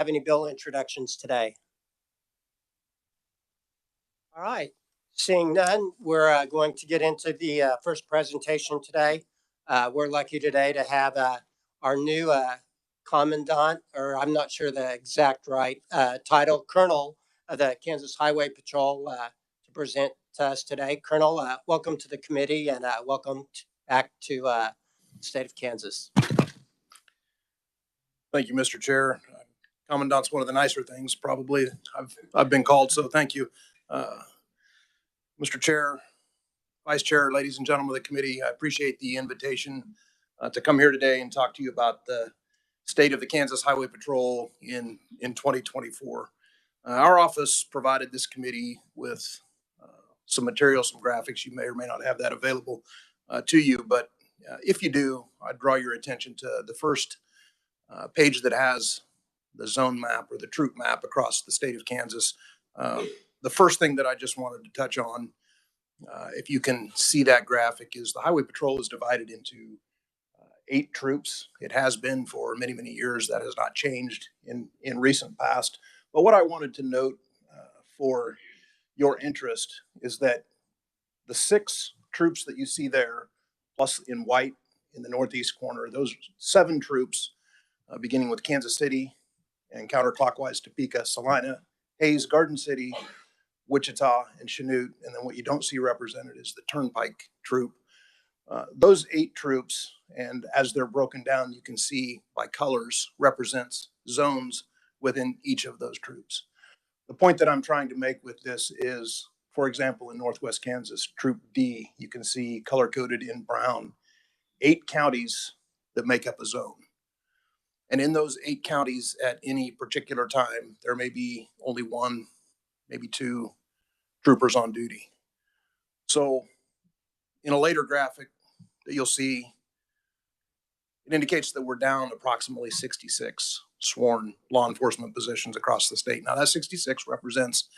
Have any bill introductions today? All right. Seeing none, we're going to get into the first presentation today. We're lucky today to have our new commandant, or I'm not sure the exact right title, Colonel of the Kansas Highway Patrol, to present to us today. Colonel, welcome to the committee and welcome back to the state of Kansas. Thank you, Mr. Chair. Commandant's one of the nicer things probably I've been called, so thank you. Mr. Chair, Vice Chair, ladies and gentlemen of the committee, I appreciate the invitation to come here today and talk to you about the state of the Kansas Highway Patrol in 2024. Our office provided this committee with some material, some graphics. You may or may not have that available to you, but if you do, I'd draw your attention to the first page that has the zone map or the troop map across the state of Kansas. The first thing that I just wanted to touch on, if you can see that graphic, is the Highway Patrol is divided into 8 troops. It has been for many, many years. That has not changed in recent past. But what I wanted to note for your interest is that the 6 troops that you see there, plus in white in the northeast corner, those 7 troops, beginning with Kansas City and counterclockwise Topeka, Salina, Hays, Garden City, Wichita, and Chanute. And then what you don't see represented is the Turnpike troop. Those 8 troops, and as they're broken down, you can see by colors, represents zones within each of those troops. The point that I'm trying to make with this is, for example, in Northwest Kansas, Troop D, you can see color-coded in brown, 8 counties that make up a zone. And in those 8 counties at any particular time, there may be only 1, maybe 2 troopers on duty. So in a later graphic that you'll see, it indicates that we're down approximately 66 sworn law enforcement positions across the state. Now that 66 represents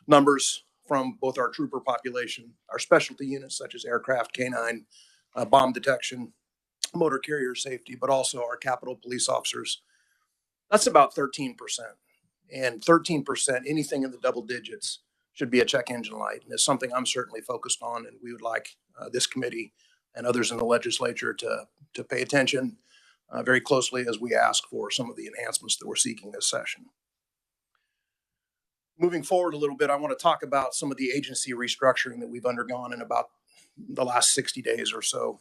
numbers from both our trooper population, our specialty units such as aircraft, canine, bomb detection, motor carrier safety, but also our Capitol police officers. That's about 13%. And 13%, anything in the double digits, should be a check engine light. And it's something I'm certainly focused on, and we would like this committee and others in the legislature to pay attention very closely as we ask for some of the enhancements that we're seeking this session. Moving forward a little bit, I want to talk about some of the agency restructuring that we've undergone in about the last 60 days or so.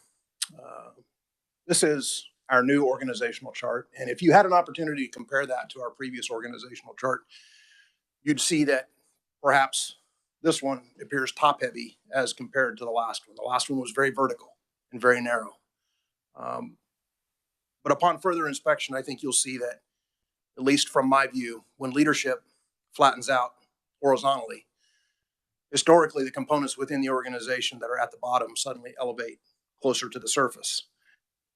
This is our new organizational chart. And if you had an opportunity to compare that to our previous organizational chart, you'd see that perhaps this one appears top heavy as compared to the last one. The last one was very vertical and very narrow. But upon further inspection, I think you'll see that, at least from my view, when leadership flattens out horizontally, historically, the components within the organization that are at the bottom suddenly elevate closer to the surface,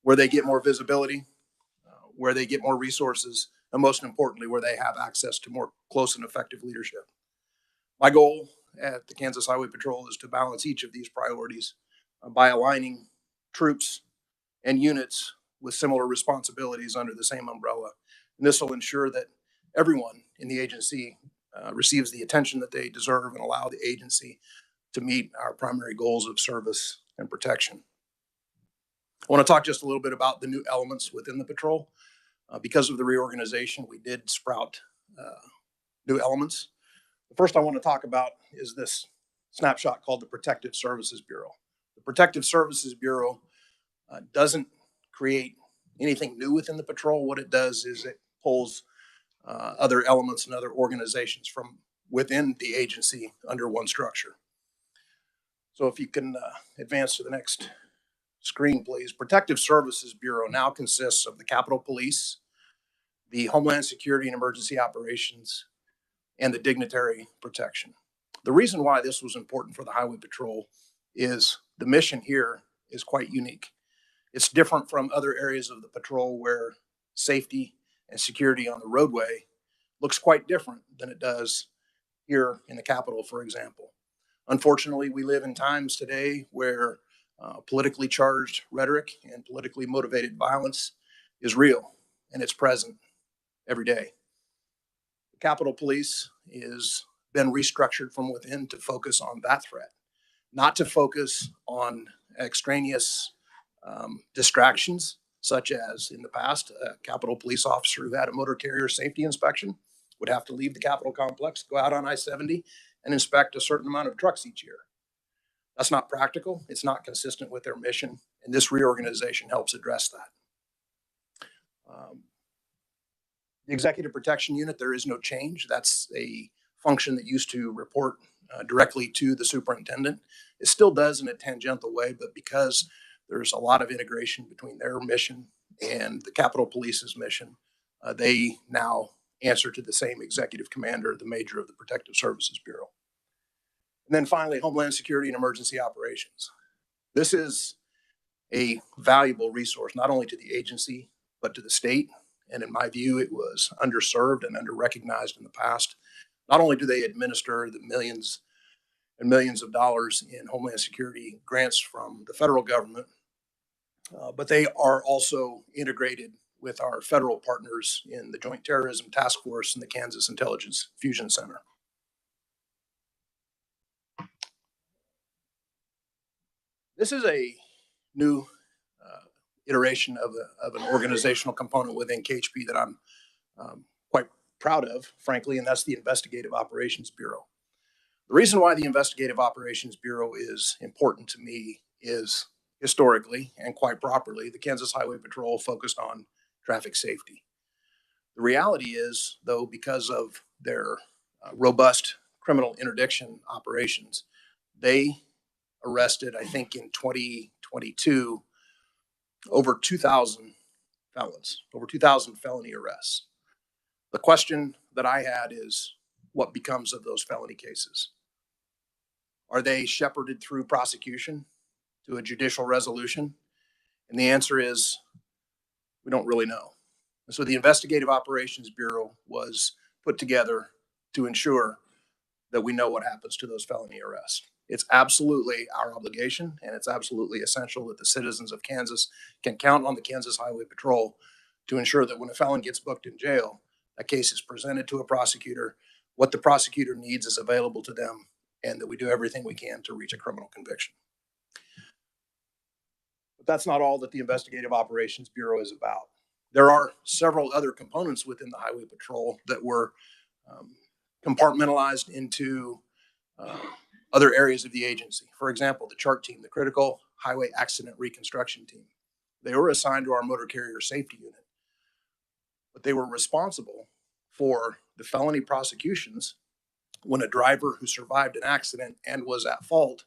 where they get more visibility, where they get more resources, and most importantly, where they have access to more close and effective leadership. My goal at the Kansas Highway Patrol is to balance each of these priorities by aligning troops and units with similar responsibilities under the same umbrella. And this will ensure that everyone in the agency receives the attention that they deserve and allow the agency to meet our primary goals of service and protection. I want to talk just a little bit about the new elements within the patrol. Because of the reorganization, we did sprout new elements. The first I want to talk about is this snapshot called the Protective Services Bureau. The Protective Services Bureau doesn't create anything new within the patrol. What it does is it pulls other elements and other organizations from within the agency under one structure. So if you can advance to the next screen, please. Protective Services Bureau now consists of the Capitol Police, the Homeland Security and Emergency Operations, and the Dignitary Protection. The reason why this was important for the Highway Patrol is the mission here is quite unique. It's different from other areas of the patrol where safety and security on the roadway looks quite different than it does here in the Capitol, for example. Unfortunately, we live in times today where politically charged rhetoric and politically motivated violence is real, and it's present every day. Capitol Police is been restructured from within to focus on that threat, not to focus on extraneous distractions, such as in the past, a Capitol Police officer who had a motor carrier safety inspection would have to leave the Capitol complex, go out on I-70 and inspect a certain amount of trucks each year. That's not practical. It's not consistent with their mission, and this reorganization helps address that. The Executive Protection Unit, there is no change. That's a function that used to report directly to the superintendent. It still does in a tangential way, but because there's a lot of integration between their mission and the Capitol Police's mission, they now answer to the same executive commander, the major of the Protective Services Bureau. And then finally, Homeland Security and Emergency Operations. This is a valuable resource, not only to the agency, but to the state. And in my view, it was underserved and under-recognized in the past. Not only do they administer the millions and millions of dollars in Homeland Security grants from the federal government, but they are also integrated with our federal partners in the Joint Terrorism Task Force and the Kansas Intelligence Fusion Center. This is a new iteration of an organizational component within KHP that I'm quite proud of, frankly, and that's the Investigative Operations Bureau. The reason why the Investigative Operations Bureau is important to me is historically and quite properly, the Kansas Highway Patrol focused on traffic safety. The reality is, though, because of their robust criminal interdiction operations, they arrested, I think in 2022, over 2,000 felons, over 2,000 felony arrests. The question that I had is, what becomes of those felony cases? Are they shepherded through prosecution to a judicial resolution? And the answer is, we don't really know. And so the Investigative Operations Bureau was put together to ensure that we know what happens to those felony arrests. It's absolutely our obligation, and it's absolutely essential that the citizens of Kansas can count on the Kansas Highway Patrol to ensure that when a felon gets booked in jail, a case is presented to a prosecutor, what the prosecutor needs is available to them, and that we do everything we can to reach a criminal conviction. But that's not all that the Investigative Operations Bureau is about. There are several other components within the Highway Patrol that were compartmentalized into other areas of the agency. For example, the CHART team, the Critical Highway Accident Reconstruction Team. They were assigned to our Motor Carrier Safety Unit, but they were responsible for the felony prosecutions when a driver who survived an accident and was at fault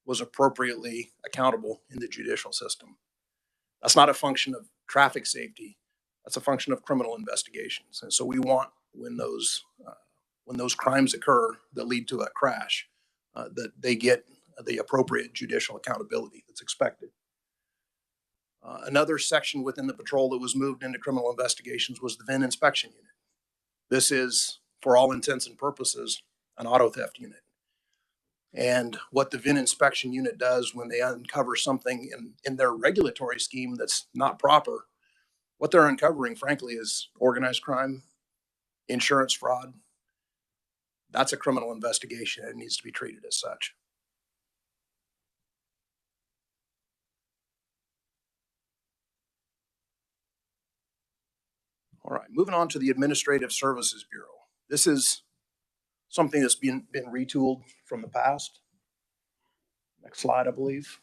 was appropriately accountable in the judicial system. That's not a function of traffic safety. That's a function of criminal investigations. And so we want, when those crimes occur that lead to a crash, that they get the appropriate judicial accountability that's expected. Another section within the patrol that was moved into criminal investigations was the VIN inspection unit. This is, for all intents and purposes, an auto theft unit. And what the VIN inspection unit does when they uncover something in their regulatory scheme that's not proper, what they're uncovering, frankly, is organized crime, insurance fraud. That's a criminal investigation, and it needs to be treated as such. All right, moving on to the Administrative Services Bureau. This is something that's been retooled from the past. Next slide, I believe.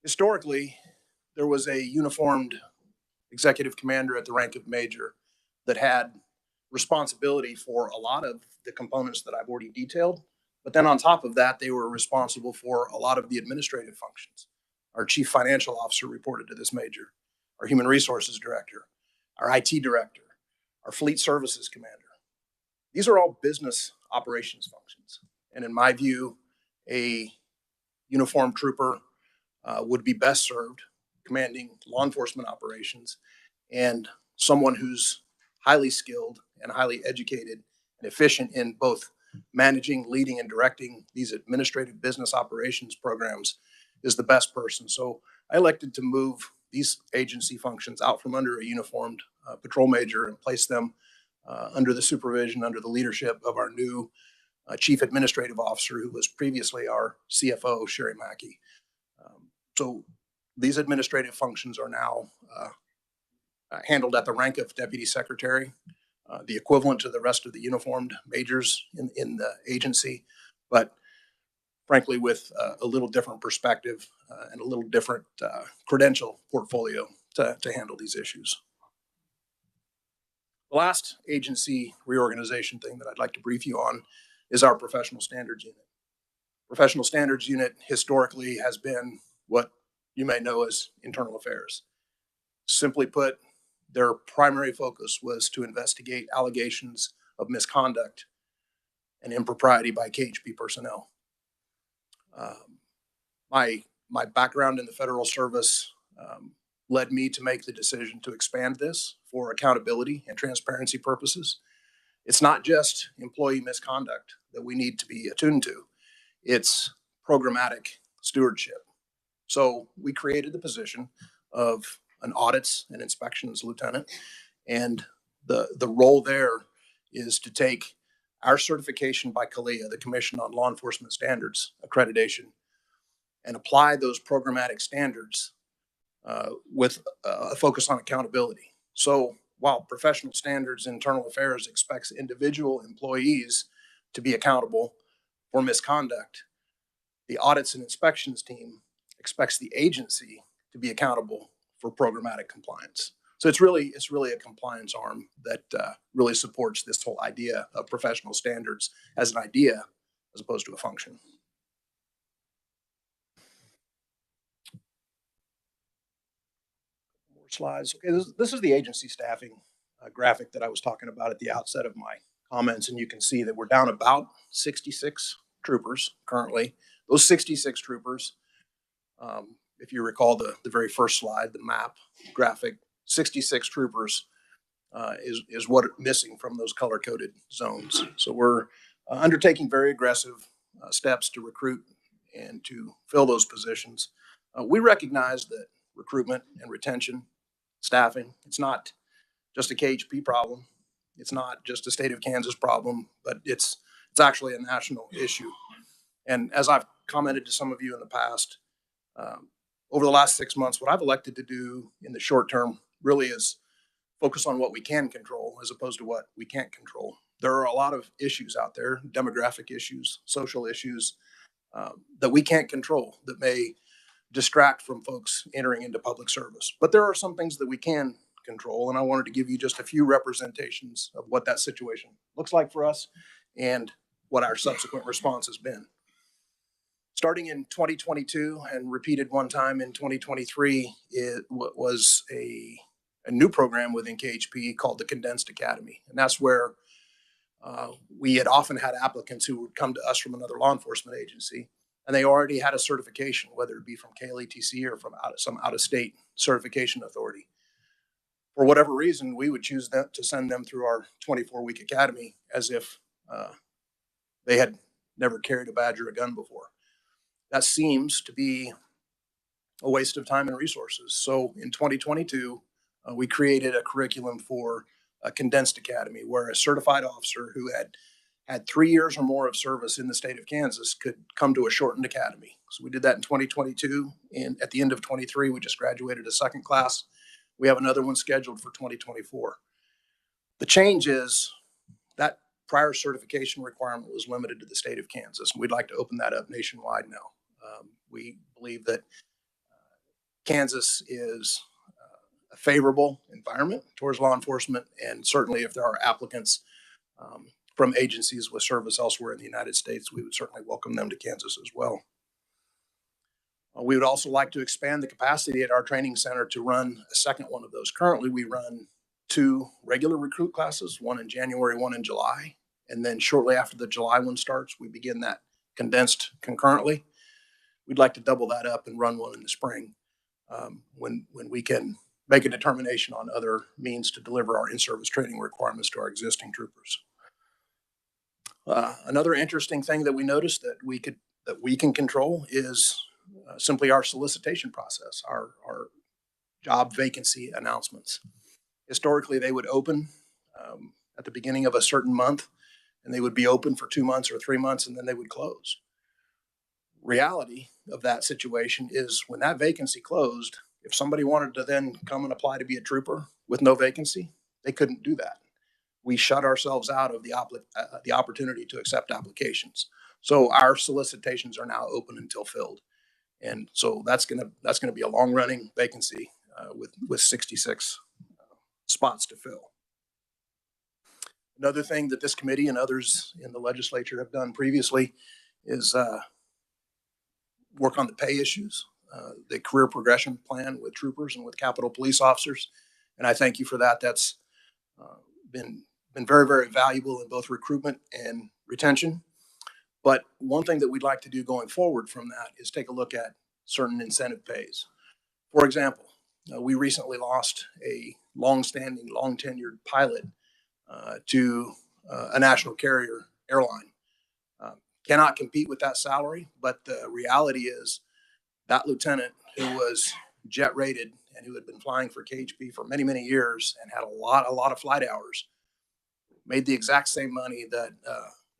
Historically, there was a uniformed executive commander at the rank of major that had responsibility for a lot of the components that I've already detailed. But then on top of that, they were responsible for a lot of the administrative functions. Our chief financial officer reported to this major, our human resources director, our IT director, our fleet services commander. These are all business operations functions. And in my view, a uniformed trooper would be best served commanding law enforcement operations, and someone who's highly skilled and highly educated and efficient in both managing, leading, and directing these administrative business operations programs is the best person. So I elected to move these agency functions out from under a uniformed patrol major and place them under the supervision, under the leadership of our new Chief Administrative Officer, who was previously our CFO, Sherry Mackey. So these administrative functions are now handled at the rank of Deputy Secretary, the equivalent to the rest of the uniformed majors in the agency, but frankly with a little different perspective and a little different credential portfolio to handle these issues. The last agency reorganization thing that I'd like to brief you on is our professional standards unit. Professional standards unit historically has been what you may know as internal affairs. Simply put, their primary focus was to investigate allegations of misconduct and impropriety by KHP personnel. My background in the federal service led me to make the decision to expand this for accountability and transparency purposes. It's not just employee misconduct that we need to be attuned to. It's programmatic stewardship. So we created the position of an audits and inspections lieutenant. And the role there is to take our certification by CALEA, the Commission on Law Enforcement Standards accreditation, and apply those programmatic standards with a focus on accountability. So while professional standards internal affairs expects individual employees to be accountable for misconduct, the audits and inspections team expects the agency to be accountable for programmatic compliance. So it's really a compliance arm that really supports this whole idea of professional standards as an idea as opposed to a function. More slides. Okay, this is the agency staffing graphic that I was talking about at the outset of my comments, and you can see that we're down about 66 troopers currently. Those 66 troopers, if you recall the very first slide, the map graphic, 66 troopers is what missing from those color-coded zones. So we're undertaking very aggressive steps to recruit and to fill those positions. We recognize that recruitment and retention, staffing, it's not just a KHP problem. It's not just a state of Kansas problem, but it's actually a national issue. And as I've commented to some of you in the past, over the last 6 months, what I've elected to do in the short term really is focus on what we can control as opposed to what we can't control. There are a lot of issues out there, demographic issues, social issues that we can't control that may distract from folks entering into public service. But there are some things that we can control, and I wanted to give you just a few representations of what that situation looks like for us and what our subsequent response has been. Starting in 2022 and repeated one time in 2023, it was a new program within KHP called the Condensed Academy. And that's where we had often had applicants who would come to us from another law enforcement agency, and they already had a certification, whether it be from KLETC or from some out-of-state certification authority. For whatever reason, we would choose to send them through our 24-week academy as if they had never carried a badge or a gun before. That seems to be a waste of time and resources. So in 2022, we created a curriculum for a condensed academy where a certified officer who had 3 years or more of service in the state of Kansas could come to a shortened academy. So we did that in 2022. And at the end of 23, we just graduated a second class. We have another one scheduled for 2024. The change is that prior certification requirement was limited to the state of Kansas. We'd like to open that up nationwide now. We believe that Kansas is a favorable environment towards law enforcement, and certainly if there are applicants from agencies with service elsewhere in the United States, we would certainly welcome them to Kansas as well. We would also like to expand the capacity at our training center to run a second one of those. Currently, we run 2 regular recruit classes, one in January, one in July. And then shortly after the July one starts, we begin that condensed concurrently. We'd like to double that up and run one in the spring when we can make a determination on other means to deliver our in-service training requirements to our existing troopers. Another interesting thing that we noticed that we can control is simply our solicitation process. Our job vacancy announcements. Historically, they would open at the beginning of a certain month, and they would be open for 2 months or 3 months, and then they would close. Reality of that situation is when that vacancy closed, if somebody wanted to then come and apply to be a trooper with no vacancy, they couldn't do that. We shut ourselves out of the opportunity to accept applications. So our solicitations are now open until filled. And so that's gonna be a long running vacancy with 66 spots to fill. Another thing that this committee and others in the legislature have done previously is work on the pay issues, the career progression plan with troopers and with Capitol police officers. And I thank you for that. That's been very, very valuable in both recruitment and retention. But one thing that we'd like to do going forward from that is take a look at certain incentive pays. For example, we recently lost a long-standing, long-tenured pilot to a national carrier airline. Cannot compete with that salary, but the reality is that lieutenant who was jet rated and who had been flying for KHP for many, many years and had a lot of flight hours made the exact same money that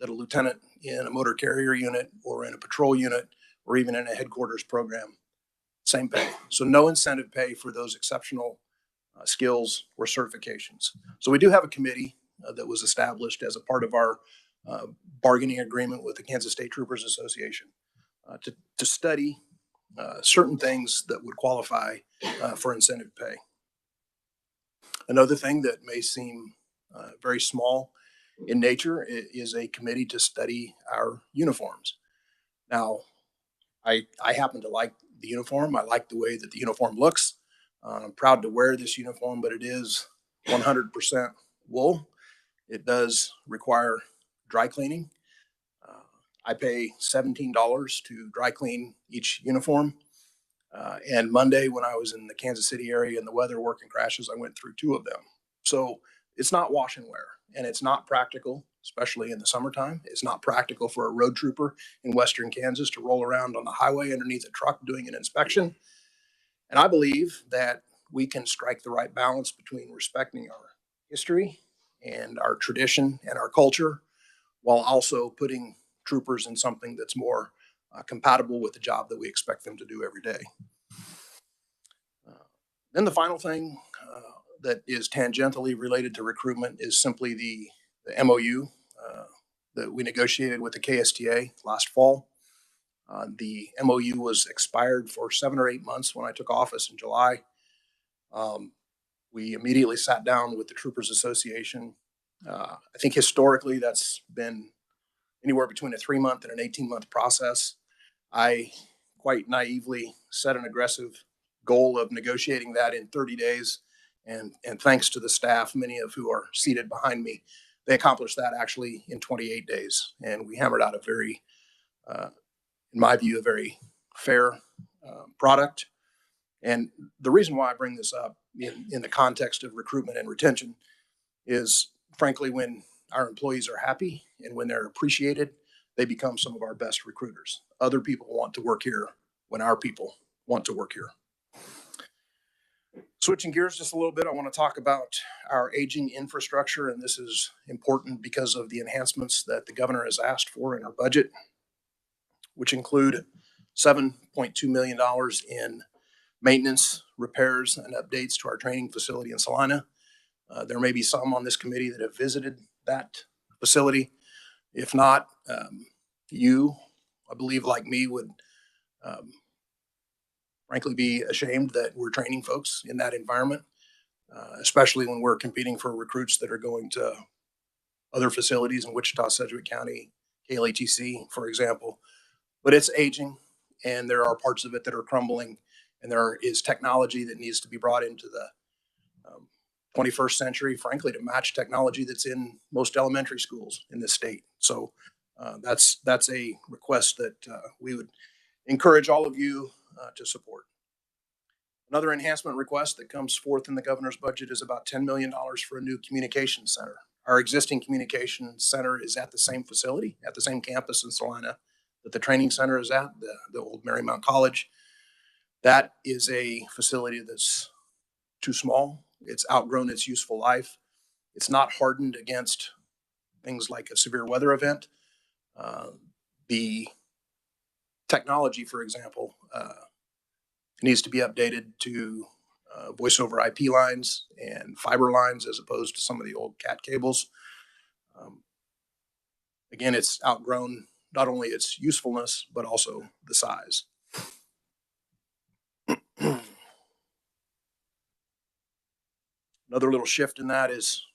a lieutenant in a motor carrier unit or in a patrol unit or even in a headquarters program. Same pay. So no incentive pay for those exceptional skills or certifications. So we do have a committee that was established as a part of our bargaining agreement with the Kansas State Troopers Association to study certain things that would qualify for incentive pay. Another thing that may seem very small in nature is a committee to study our uniforms. Now, I happen to like the uniform. I like the way that the uniform looks. I'm proud to wear this uniform, but it is 100% wool. It does require dry cleaning. I pay $17 to dry clean each uniform. And Monday, when I was in the Kansas City area and the weather working crashes, I went through 2 of them. So it's not wash and wear, and it's not practical, especially in the summertime. It's not practical for a road trooper in Western Kansas to roll around on the highway underneath a truck doing an inspection. And I believe that we can strike the right balance between respecting our history and our tradition and our culture while also putting troopers in something that's more compatible with the job that we expect them to do every day. Then the final thing that is tangentially related to recruitment is simply the MOU that we negotiated with the KSTA last fall. The MOU was expired for 7 or 8 months when I took office in July. We immediately sat down with the Troopers Association. I think historically that's been anywhere between a 3-month and an 18-month process. I quite naively set an aggressive goal of negotiating that in 30 days. And thanks to the staff, many of who are seated behind me, they accomplished that actually in 28 days. And we hammered out a very, in my view, a very fair product. And the reason why I bring this up in the context of recruitment and retention is, frankly, when our employees are happy and when they're appreciated, they become some of our best recruiters. Other people want to work here when our people want to work here. Switching gears just a little bit, I want to talk about our aging infrastructure, and this is important because of the enhancements that the governor has asked for in our budget, which include $7.2 million in maintenance, repairs, and updates to our training facility in Salina. There may be some on this committee that have visited that facility. If not, you, I believe, like me, would frankly be ashamed that we're training folks in that environment, especially when we're competing for recruits that are going to other facilities in Wichita, Sedgwick County, KLATC, for example. But it's aging, and there are parts of it that are crumbling, and there is technology that needs to be brought into the 21st century, frankly, to match technology that's in most elementary schools in this state. So that's a request that we would encourage all of you to support. Another enhancement request that comes forth in the governor's budget is about $10 million for a new communications center. Our existing communications center is at the same facility, at the same campus in Salina that the training center is at, the old Marymount College. That is a facility that's too small. It's outgrown its useful life. It's not hardened against things like a severe weather event. The technology, for example, needs to be updated to voice over IP lines and fiber lines as opposed to some of the old cat cables. Again, it's outgrown not only its usefulness, but also the size. Another little shift in that is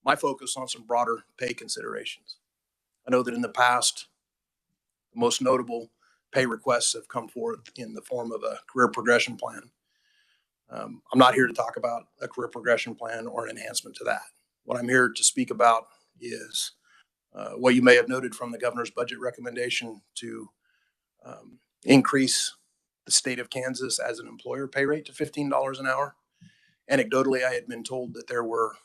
my focus on some broader pay considerations. I know that in the past, the most notable pay requests have come forth in the form of a career progression plan. I'm not here to talk about a career progression plan or an enhancement to that. What I'm here to speak about is what you may have noted from the governor's budget recommendation to increase the state of Kansas as an employer pay rate to $15 an hour. Anecdotally, I had been told that there were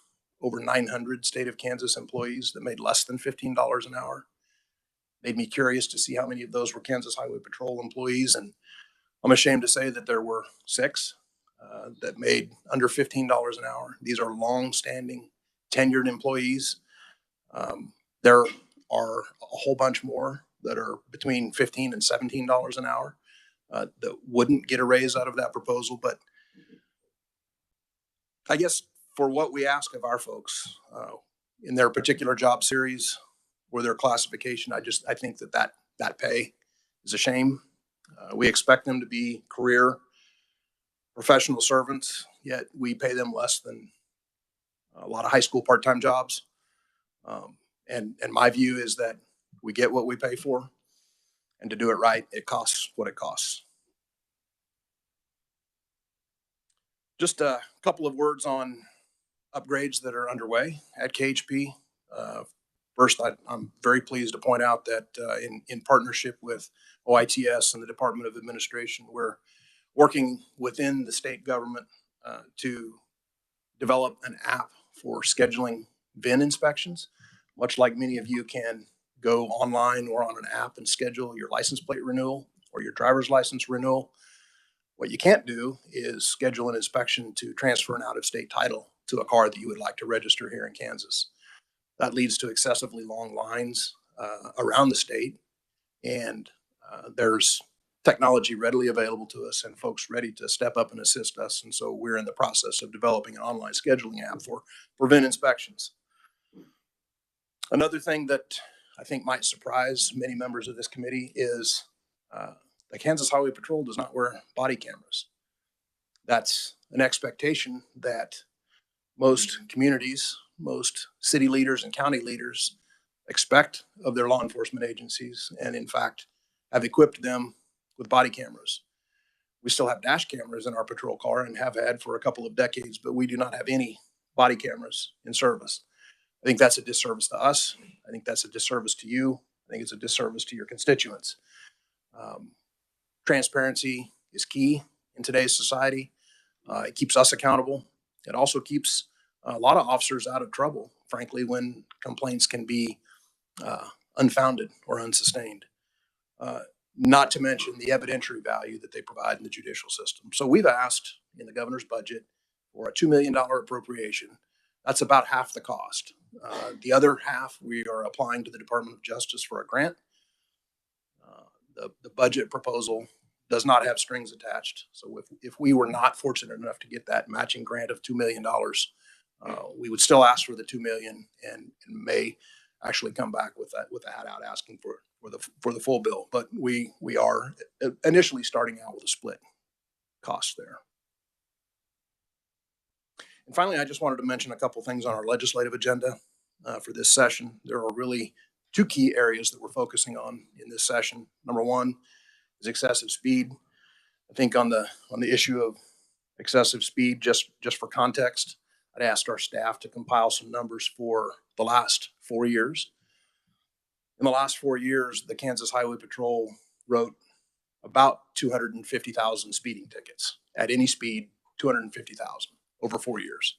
over 900 state of Kansas employees that made less than $15 an hour. Made me curious to see how many of those were Kansas Highway Patrol employees, and I'm ashamed to say that there were 6 that made under $15 an hour. These are long-standing, tenured employees. There are a whole bunch more that are between $15 and $17 an hour that wouldn't get a raise out of that proposal. But I guess for what we ask of our folks in their particular job series or their classification, I think that pay is a shame. We expect them to be career professional servants, yet we pay them less than a lot of high school part-time jobs. And my view is that we get what we pay for, and to do it right, it costs what it costs. Just a couple of words on upgrades that are underway at KHP. First, I'm very pleased to point out that in partnership with OITS and the Department of Administration, we're working within the state government to develop an app for scheduling VIN inspections, much like many of you can go online or on an app and schedule your license plate renewal or your driver's license renewal. What you can't do is schedule an inspection to transfer an out-of-state title to a car that you would like to register here in Kansas. That leads to excessively long lines around the state, and there's technology readily available to us and folks ready to step up and assist us. And so we're in the process of developing an online scheduling app for VIN inspections. Another thing that I think might surprise many members of this committee is the Kansas Highway Patrol does not wear body cameras. That's an expectation that most communities, most city leaders and county leaders expect of their law enforcement agencies, and in fact have equipped them with body cameras. We still have dash cameras in our patrol car and have had for a couple of decades, but we do not have any body cameras in service. I think that's a disservice to us. I think that's a disservice to you. I think it's a disservice to your constituents. Transparency is key in today's society. It keeps us accountable. It also keeps a lot of officers out of trouble, frankly, when complaints can be unfounded or unsustained. Not to mention the evidentiary value that they provide in the judicial system. So we've asked in the governor's budget for a $2 million appropriation. That's about half the cost. The other half we are applying to the Department of Justice for a grant. The budget proposal does not have strings attached. So if we were not fortunate enough to get that matching grant of $2 million, we would still ask for the $2 million and may actually come back with a hat out asking for the full bill. But we are initially starting out with a split cost there. And finally, I just wanted to mention a couple things on our legislative agenda for this session. There are really 2 key areas that we're focusing on in this session. Number one is excessive speed. I think on the issue of excessive speed, just for context, I'd asked our staff to compile some numbers for the last 4 years. In the last 4 years, the Kansas Highway Patrol wrote about 250,000 speeding tickets at any speed, 250,000 over 4 years.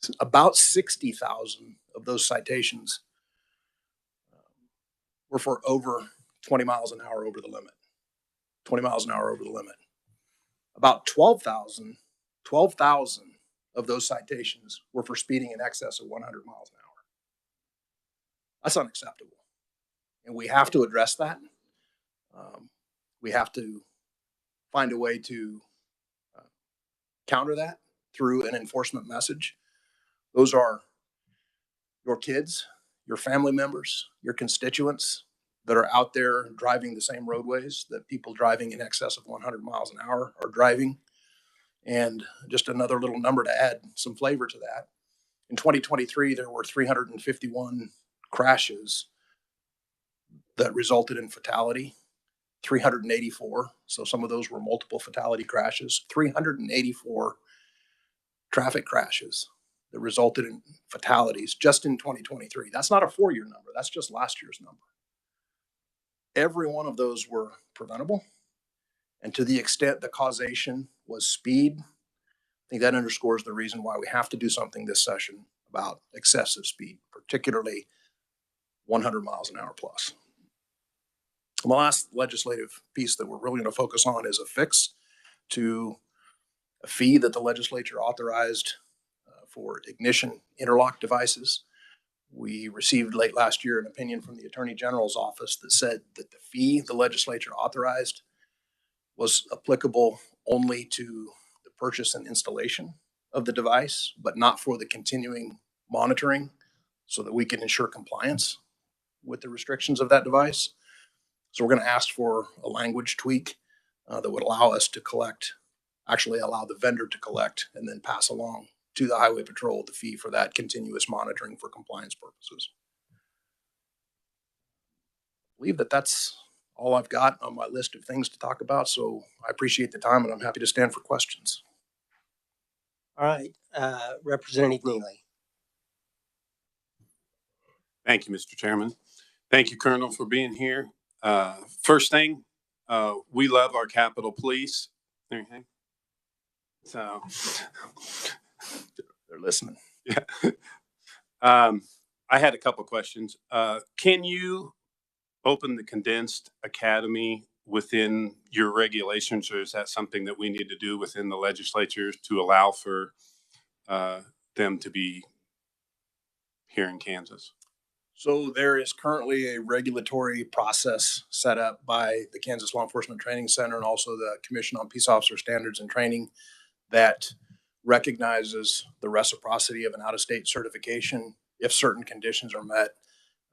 So about 60,000 of those citations were for over 20 miles an hour over the limit. 20 miles an hour over the limit. About 12,000 12,000 of those citations were for speeding in excess of 100 miles an hour. That's unacceptable. And we have to address that. We have to find a way to counter that through an enforcement message. Those are your kids, your family members, your constituents that are out there driving the same roadways that people driving in excess of 100 miles an hour are driving. And just another little number to add some flavor to that. In 2023, there were 351 crashes that resulted in fatality, 384. So some of those were multiple fatality crashes, 384 traffic crashes that resulted in fatalities just in 2023. That's not a 4-year number. That's just last year's number. Every one of those were preventable. And to the extent the causation was speed, I think that underscores the reason why we have to do something this session about excessive speed, particularly 100 miles an hour plus. And the last legislative piece that we're really going to focus on is a fix to a fee that the legislature authorized for ignition interlock devices. We received late last year an opinion from the Attorney General's office that said that the fee the legislature authorized was applicable only to the purchase and installation of the device, but not for the continuing monitoring so that we can ensure compliance with the restrictions of that device. So we're going to ask for a language tweak that would allow us to collect, actually allow the vendor to collect and then pass along to the Highway Patrol the fee for that continuous monitoring for compliance purposes. I believe that that's all I've got on my list of things to talk about. So I appreciate the time and I'm happy to stand for questions. All right, Representative Neely. Thank you, Mr. Chairman. Thank you, Colonel, for being here. First thing, we love our Capitol Police. Okay. So They're listening. yeah. I had a couple questions. Can you open the condensed academy within your regulations, or is that something that we need to do within the legislature to allow for them to be here in Kansas? So there is currently a regulatory process set up by the Kansas Law Enforcement Training Center and also the Commission on Peace Officer Standards and Training that recognizes the reciprocity of an out-of-state certification if certain conditions are met.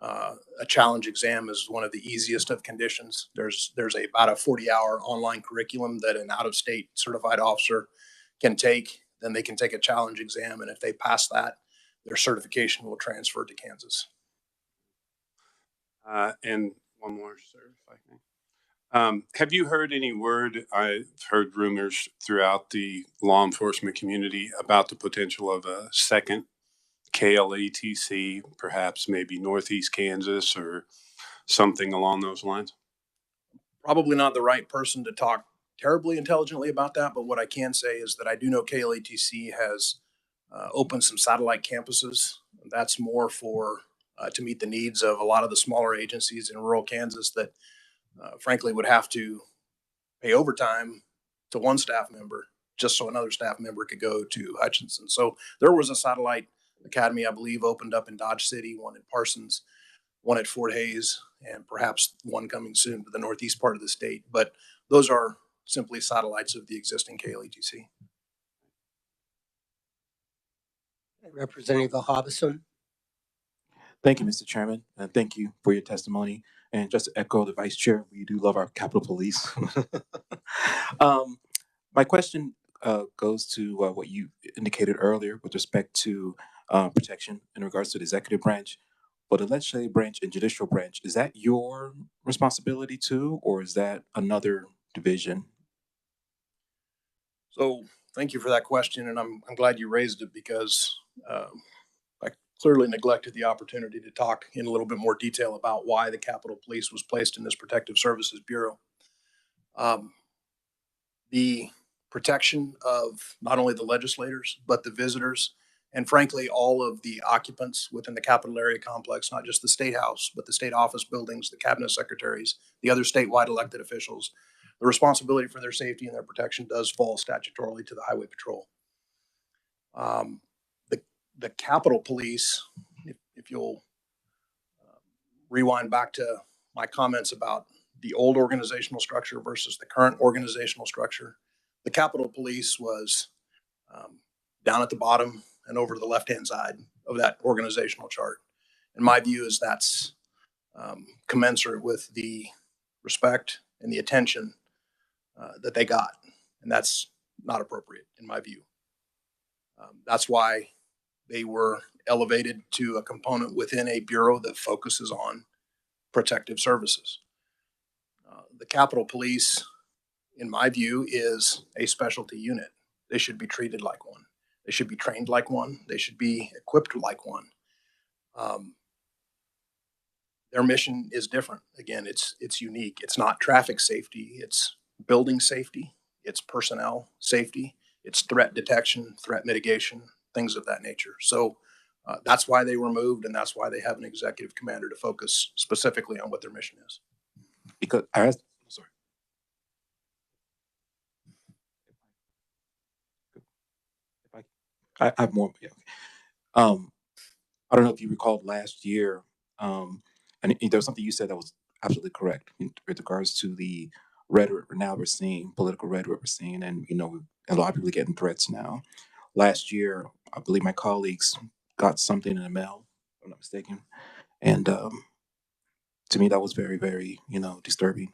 A challenge exam is one of the easiest of conditions. There's about a 40-hour online curriculum that an out-of-state certified officer can take. Then they can take a challenge exam, and if they pass that, their certification will transfer to Kansas. And one more, sir, if I can. Have you heard any word? I've heard rumors throughout the law enforcement community about the potential of a second KLATC, perhaps maybe Northeast Kansas or something along those lines? Probably not the right person to talk terribly intelligently about that, but what I can say is that I do know KLATC has opened some satellite campuses. That's more for to meet the needs of a lot of the smaller agencies in rural Kansas that frankly would have to pay overtime to one staff member just so another staff member could go to Hutchinson. So there was a satellite academy, I believe, opened up in Dodge City, one in Parsons, one at Fort Hays, and perhaps one coming soon to the northeast part of the state. But those are simply satellites of the existing KLATC. Representative Hobson. Thank you, Mr. Chairman, and thank you for your testimony. And just to echo the Vice Chair, we do love our Capitol Police. My question goes to what you indicated earlier with respect to protection in regards to the executive branch. But the legislative branch and judicial branch, is that your responsibility too, or is that another division? So thank you for that question, and I'm glad you raised it because I clearly neglected the opportunity to talk in a little bit more detail about why the Capitol Police was placed in this Protective Services Bureau. The protection of not only the legislators, but the visitors, and frankly, all of the occupants within the Capitol area complex, not just the State House, but the state office buildings, the cabinet secretaries, the other statewide elected officials. The responsibility for their safety and their protection does fall statutorily to the Highway Patrol. Um, the Capitol Police, if you'll rewind back to my comments about the old organizational structure versus the current organizational structure, the Capitol Police was down at the bottom and over to the left-hand side of that organizational chart. And my view is that's commensurate with the respect and the attention that they got. And that's not appropriate in my view. That's why they were elevated to a component within a bureau that focuses on protective services. The Capitol Police, in my view, is a specialty unit. They should be treated like one. They should be trained like one. They should be equipped like one. Their mission is different. Again, it's unique. It's not traffic safety. It's building safety. It's personnel safety. It's threat detection, threat mitigation, things of that nature. So that's why they were moved, and that's why they have an executive commander to focus specifically on what their mission is. Because I asked, sorry. I have more. Yeah. I don't know if you recalled last year, and there was something you said that was absolutely correct with regards to the rhetoric. Now we're seeing political rhetoric. We're seeing, and a lot of people are getting threats now. Last year, I believe my colleagues got something in the mail, if I'm not mistaken, and to me that was very, very, disturbing.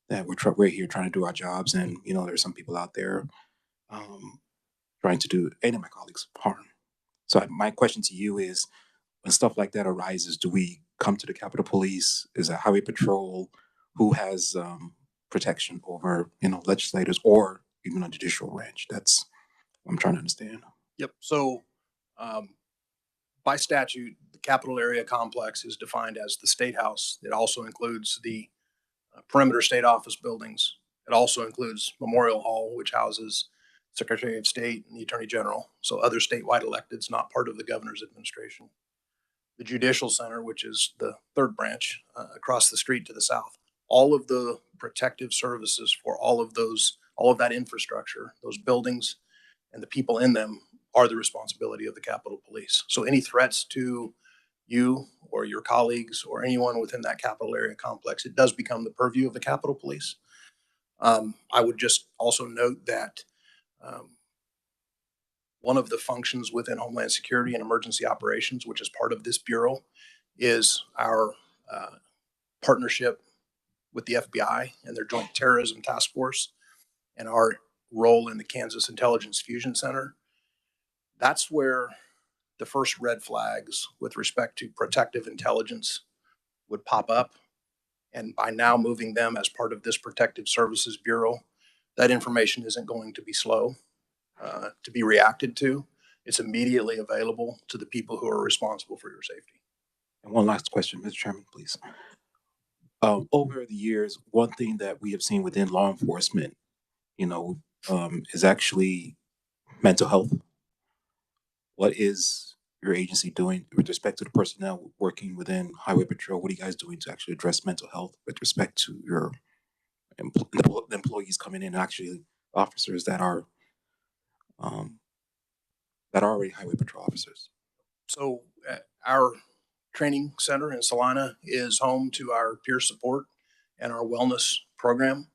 That we're here trying to do our jobs, and there's some people out there trying to do any of my colleagues harm. So my question to you is, when stuff like that arises, do we come to the Capitol Police? Is it Highway Patrol? Who has protection over legislators or even a judicial branch? That's what I'm trying to understand. Yep. So by statute, the Capitol Area Complex is defined as the State House. It also includes the perimeter state office buildings. It also includes Memorial Hall, which houses Secretary of State and the Attorney General, so other statewide electeds not part of the governor's administration. The Judicial Center, which is the third branch across the street to the south. All of the protective services for all of that infrastructure, those buildings and the people in them are the responsibility of the Capitol Police. So any threats to you or your colleagues or anyone within that Capitol Area Complex, it does become the purview of the Capitol Police. I would just also note that one of the functions within Homeland Security and Emergency Operations, which is part of this bureau, is our partnership with the FBI and their Joint Terrorism Task Force and our role in the Kansas Intelligence Fusion Center. That's where the first red flags with respect to protective intelligence would pop up. And by now moving them as part of this Protective Services Bureau, that information isn't going to be slow to be reacted to. It's immediately available to the people who are responsible for your safety. And one last question, Mr. Chairman, please. Over the years, one thing that we have seen within law enforcement, is actually mental health. What is your agency doing with respect to the personnel working within Highway Patrol? What are you guys doing to actually address mental health with respect to your the employees coming in, actually officers that are already Highway Patrol officers? So our training center in Salina is home to our peer support and our wellness program.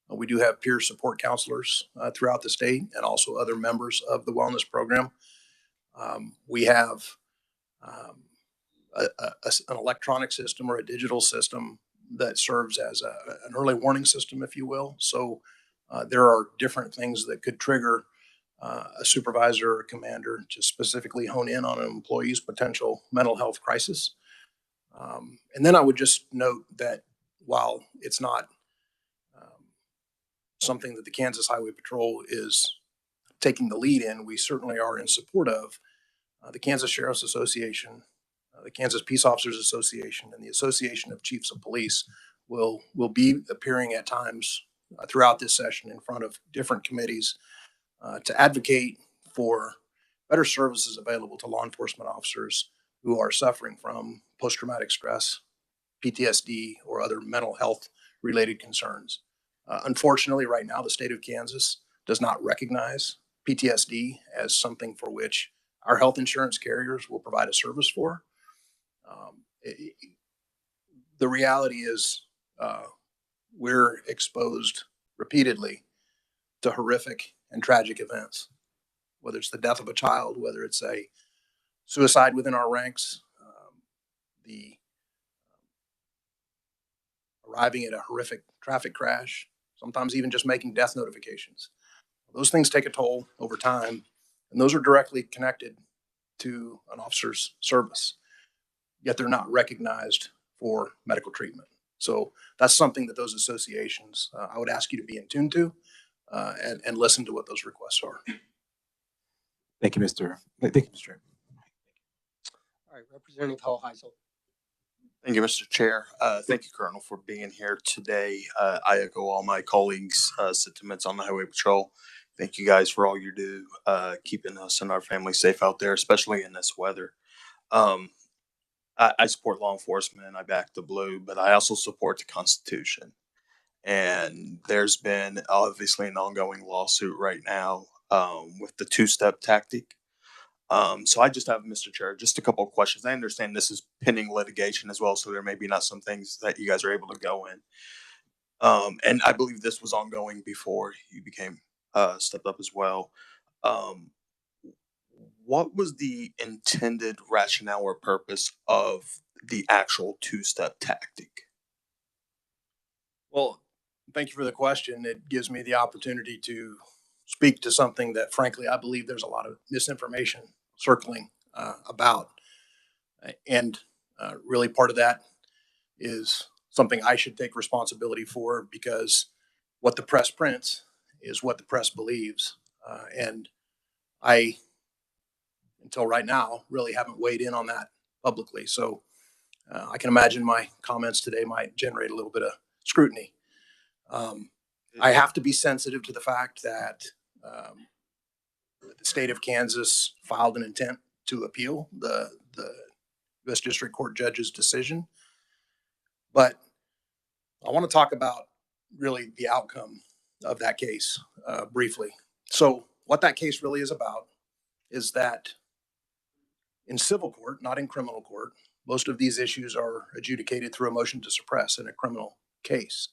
We do have peer support counselors throughout the state and also other members of the wellness program. We have an electronic system or a digital system that serves as an early warning system, if you will. So there are different things that could trigger a supervisor or a commander to specifically hone in on an employee's potential mental health crisis. And then I would just note that while it's not something that the Kansas Highway Patrol is taking the lead in, we certainly are in support of the Kansas Sheriff's Association, the Kansas Peace Officers Association, and the Association of Chiefs of Police will be appearing at times throughout this session in front of different committees to advocate for better services available to law enforcement officers who are suffering from post-traumatic stress, PTSD, or other mental health related concerns. Unfortunately, right now, the state of Kansas does not recognize PTSD as something for which our health insurance carriers will provide a service for. The reality is we're exposed repeatedly to horrific and tragic events, whether it's the death of a child, whether it's a suicide within our ranks, the arriving at a horrific traffic crash, sometimes even just making death notifications. Those things take a toll over time, and those are directly connected to an officer's service, yet they're not recognized for medical treatment. So that's something that those associations, I would ask you to be in tune to and listen to what those requests are. Thank you, Mr. Chair. All right, Representative Hall Heisel. Thank you, Mr. Chair. Thank you, Colonel, for being here today. I echo all my colleagues' sentiments on the Highway Patrol. Thank you guys for all you do, keeping us and our families safe out there, especially in this weather. I support law enforcement. I back the blue, but I also support the Constitution. And there's been obviously an ongoing lawsuit right now with the two-step tactic. So I just have, Mr. Chair, just a couple of questions. I understand this is pending litigation as well, so there may be not some things that you guys are able to go in. And I believe this was ongoing before you became stepped up as well. What was the intended rationale or purpose of the actual two-step tactic? Well, thank you for the question. It gives me the opportunity to speak to something that, frankly, I believe there's a lot of misinformation circling about. And really part of that is something I should take responsibility for, because what the press prints is what the press believes. And I, until right now, really haven't weighed in on that publicly. So I can imagine my comments today might generate a little bit of scrutiny. I have to be sensitive to the fact that the state of Kansas filed an intent to appeal the U.S. District Court judge's decision. But I want to talk about really the outcome of that case briefly. So what that case really is about is that in civil court, not in criminal court, most of these issues are adjudicated through a motion to suppress in a criminal case,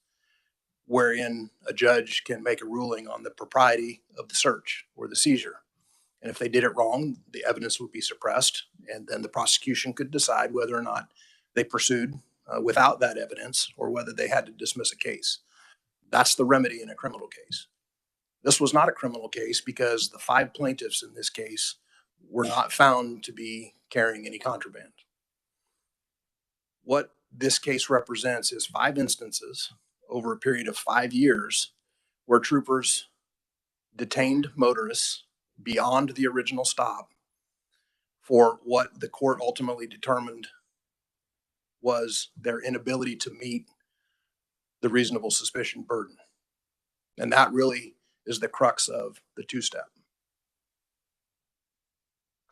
wherein a judge can make a ruling on the propriety of the search or the seizure. And if they did it wrong, the evidence would be suppressed, and then the prosecution could decide whether or not they pursued without that evidence or whether they had to dismiss a case. That's the remedy in a criminal case. This was not a criminal case because the 5 plaintiffs in this case were not found to be carrying any contraband. What this case represents is 5 instances over a period of 5 years where troopers detained motorists beyond the original stop for what the court ultimately determined was their inability to meet the reasonable suspicion burden. And that really is the crux of the two-step.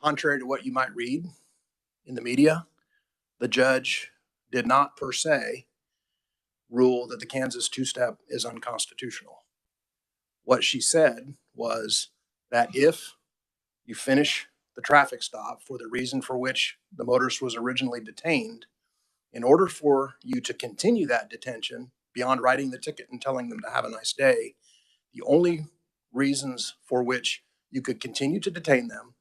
Contrary to what you might read in the media, the judge did not per se rule that the Kansas two-step is unconstitutional. What she said was that if you finish the traffic stop for the reason for which the motorist was originally detained, in order for you to continue that detention beyond writing the ticket and telling them to have a nice day, the only reasons for which you could continue to detain them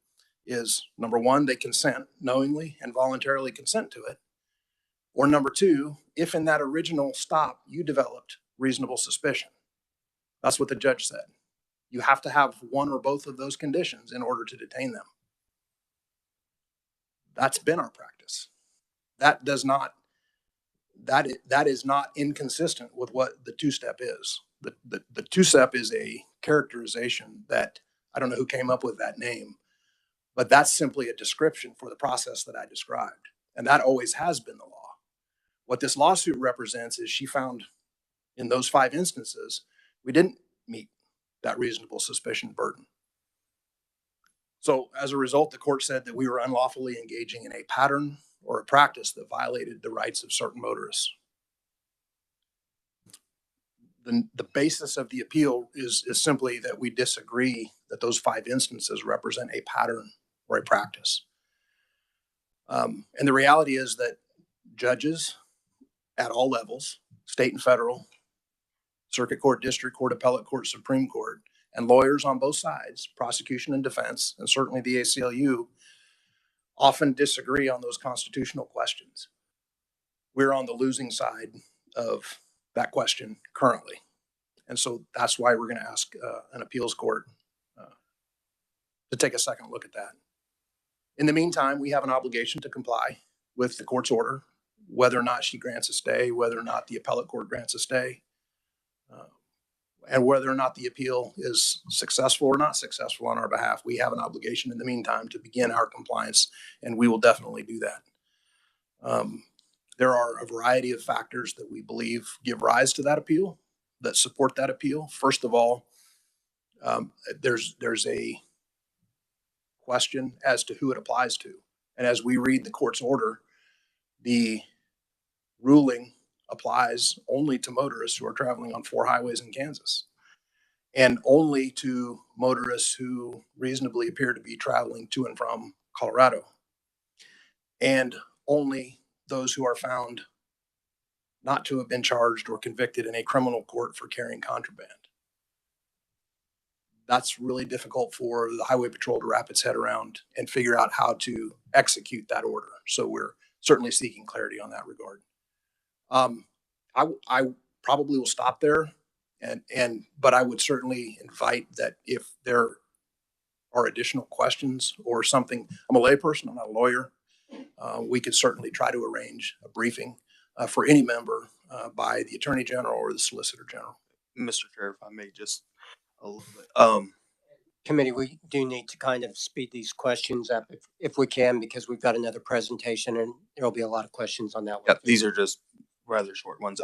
is, number one, they consent knowingly and voluntarily consent to it. Or number two, if in that original stop you developed reasonable suspicion. That's what the judge said. You have to have one or both of those conditions in order to detain them. That's been our practice. That is not inconsistent with what the two-step is. The two-step is a characterization that I don't know who came up with that name, but that's simply a description for the process that I described. And that always has been the law. What this lawsuit represents is she found in those 5 instances, we didn't meet that reasonable suspicion burden. So as a result, the court said that we were unlawfully engaging in a pattern or a practice that violated the rights of certain motorists. the basis of the appeal is simply that we disagree that those 5 instances represent a pattern or a practice. And the reality is that judges at all levels, state and federal, circuit court, district court, appellate court, Supreme Court, and lawyers on both sides, prosecution and defense, and certainly the ACLU, often disagree on those constitutional questions. We're on the losing side of that question currently. And so that's why we're going to ask an appeals court to take a second look at that. In the meantime, we have an obligation to comply with the court's order, whether or not she grants a stay, whether or not the appellate court grants a stay, and whether or not the appeal is successful or not successful on our behalf. We have an obligation in the meantime to begin our compliance, and we will definitely do that. There are a variety of factors that we believe give rise to that appeal, that support that appeal. First of all, there's a question as to who it applies to. And as we read the court's order, the ruling applies only to motorists who are traveling on 4 highways in Kansas, and only to motorists who reasonably appear to be traveling to and from Colorado, and only those who are found not to have been charged or convicted in a criminal court for carrying contraband. That's really difficult for the Highway Patrol to wrap its head around and figure out how to execute that order. So we're certainly seeking clarity on that regard. I probably will stop there, but I would certainly invite that if there are additional questions or something, I'm a layperson, I'm not a lawyer. We could certainly try to arrange a briefing for any member by the Attorney General or the Solicitor General. Mr. Chair, if I may just a little bit. Committee, we do need to kind of speed these questions up if we can, because we've got another presentation and there'll be a lot of questions on that one. Yeah, these are just rather short ones.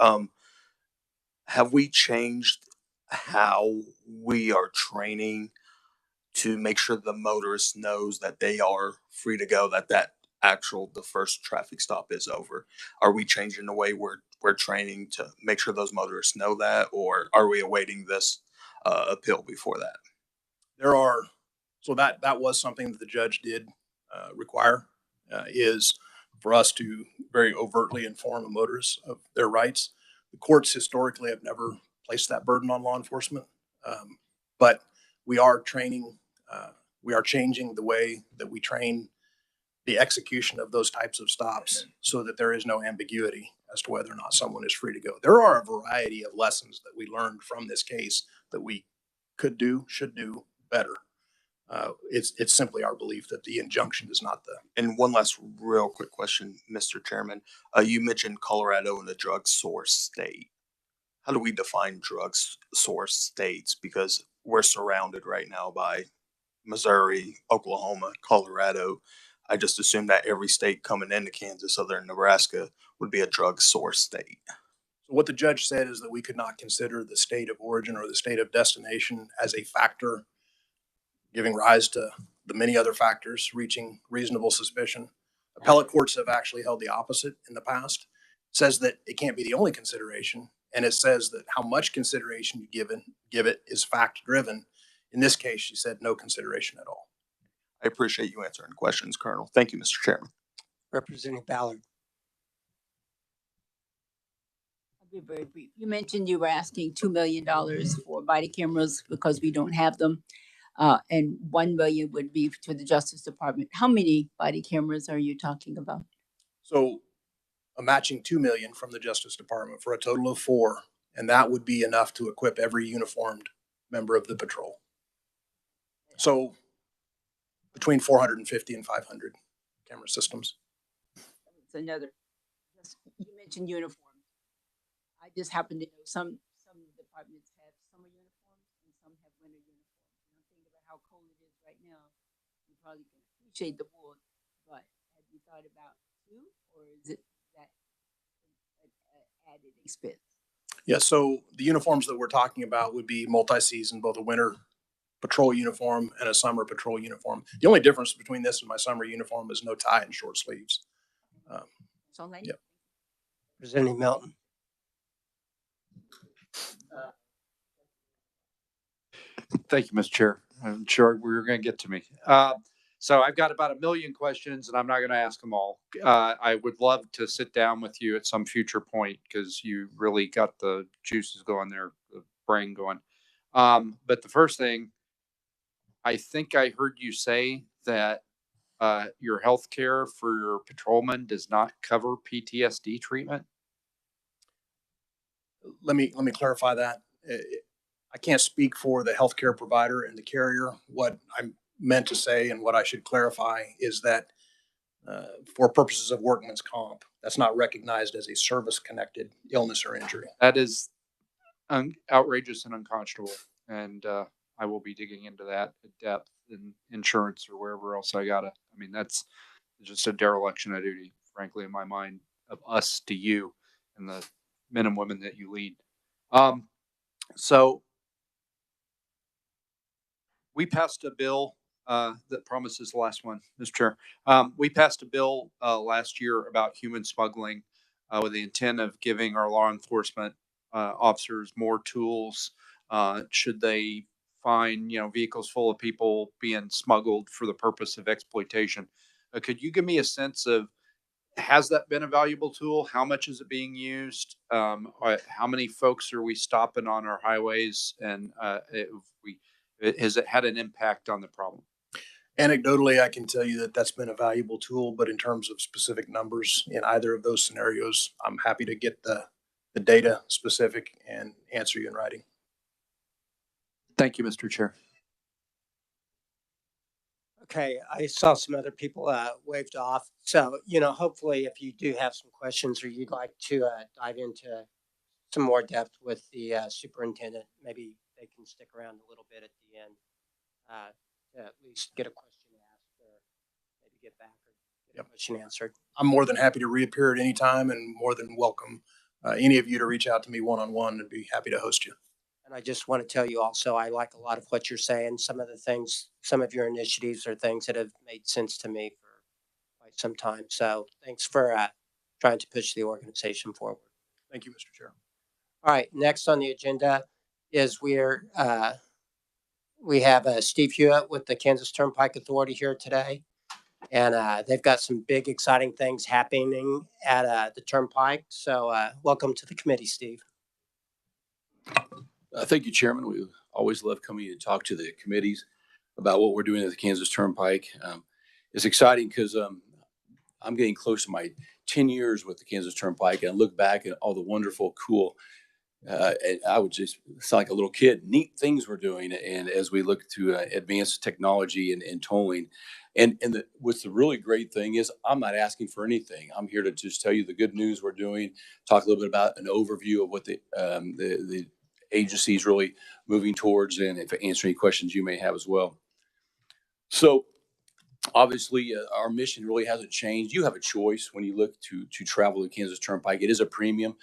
Have we changed how we are training to make sure the motorist knows that they are free to go, that the first traffic stop is over? Are we changing the way we're training to make sure those motorists know that, or are we awaiting this appeal before that? So that was something that the judge did require, is for us to very overtly inform a motorist of their rights. The courts historically have never placed that burden on law enforcement, but we are training, we are changing the way that we train the execution of those types of stops so that there is no ambiguity as to whether or not someone is free to go. There are a variety of lessons that we learned from this case that we could do, should do better. It's simply our belief that the injunction is not the. And one last real quick question, Mr. Chairman. You mentioned Colorado and the drug source state. How do we define drug source states? Because we're surrounded right now by Missouri, Oklahoma, Colorado. I just assumed that every state coming into Kansas, other than Nebraska, would be a drug source state. So what the judge said is that we could not consider the state of origin or the state of destination as a factor giving rise to the many other factors reaching reasonable suspicion. Appellate courts have actually held the opposite in the past. It says that it can't be the only consideration, and it says that how much consideration you give it is fact driven. In this case, she said no consideration at all. I appreciate you answering questions, Colonel. Thank you, Mr. Chairman. Representative Ballard. I'll be very brief. You mentioned you were asking $2 million for body cameras because we don't have them. And $1 million would be to the Justice Department. How many body cameras are you talking about? So a matching $2 million from the Justice Department for a total of 4, and that would be enough to equip every uniformed member of the patrol. So between 450 and 500 camera systems. It's another. You mentioned uniforms. I just happen to know some departments have summer uniforms and some have winter uniforms. And I'm thinking about how cold it is right now. You probably can appreciate the wool, but have you thought about 2, or is it that added expense? Yeah, so the uniforms that we're talking about would be multi-season, both a winter patrol uniform and a summer patrol uniform. The only difference between this and my summer uniform is no tie and short sleeves. So, Yep. Representative Melton. Thank you, Mr. Chair. I'm sure we were going to get to me. So I've got about 1 million questions and I'm not going to ask them all. I would love to sit down with you at some future point because you really got the juices going there, the brain going. But the first thing, I think I heard you say that your health care for your patrolman does not cover PTSD treatment. Let me clarify that. I can't speak for the healthcare provider and the carrier. What I meant to say and what I should clarify is that for purposes of workman's comp, that's not recognized as a service-connected illness or injury. That is outrageous and unconscionable. And I will be digging into that at depth in insurance or wherever else I gotta. I mean, that's just a dereliction of duty, frankly, in my mind, of us to you and the men and women that you lead. So we passed a bill that promises the last one, Mr. Chair. We passed a bill last year about human smuggling with the intent of giving our law enforcement officers more tools should they find, vehicles full of people being smuggled for the purpose of exploitation. Could you give me a sense of, has that been a valuable tool? How much is it being used? How many folks are we stopping on our highways? And has it had an impact on the problem? Anecdotally, I can tell you that that's been a valuable tool, but in terms of specific numbers in either of those scenarios, I'm happy to get the data specific and answer you in writing. Thank you, Mr. Chair. Okay, I saw some other people waved off. So, hopefully if you do have some questions or you'd like to dive into some more depth with the superintendent, maybe they can stick around a little bit at the end to at least get a question asked or maybe get back or get a question answered. I'm more than happy to reappear at any time and more than welcome any of you to reach out to me one-on-one and be happy to host you. And I just want to tell you also, I like a lot of what you're saying. Some of the things, some of your initiatives are things that have made sense to me for quite some time. So thanks for trying to push the organization forward. Thank you, Mr. Chair. All right, next on the agenda is we have Steve Hewitt with the Kansas Turnpike Authority here today. And they've got some big, exciting things happening at the Turnpike. So welcome to the committee, Steve. Thank you, Chairman. We always love coming to talk to the committees about what we're doing at the Kansas Turnpike. It's exciting because I'm getting close to my 10 years with the Kansas Turnpike, and I look back at all the wonderful, cool, and I would just sound like a little kid, neat things we're doing. And as we look to advanced technology and tolling, what's the really great thing is I'm not asking for anything. I'm here to just tell you the good news we're doing, talk a little bit about an overview of what the agency is really moving towards, and if answer any questions you may have as well. So obviously our mission really hasn't changed. You have a choice when you look to travel the Kansas Turnpike. It is a premium.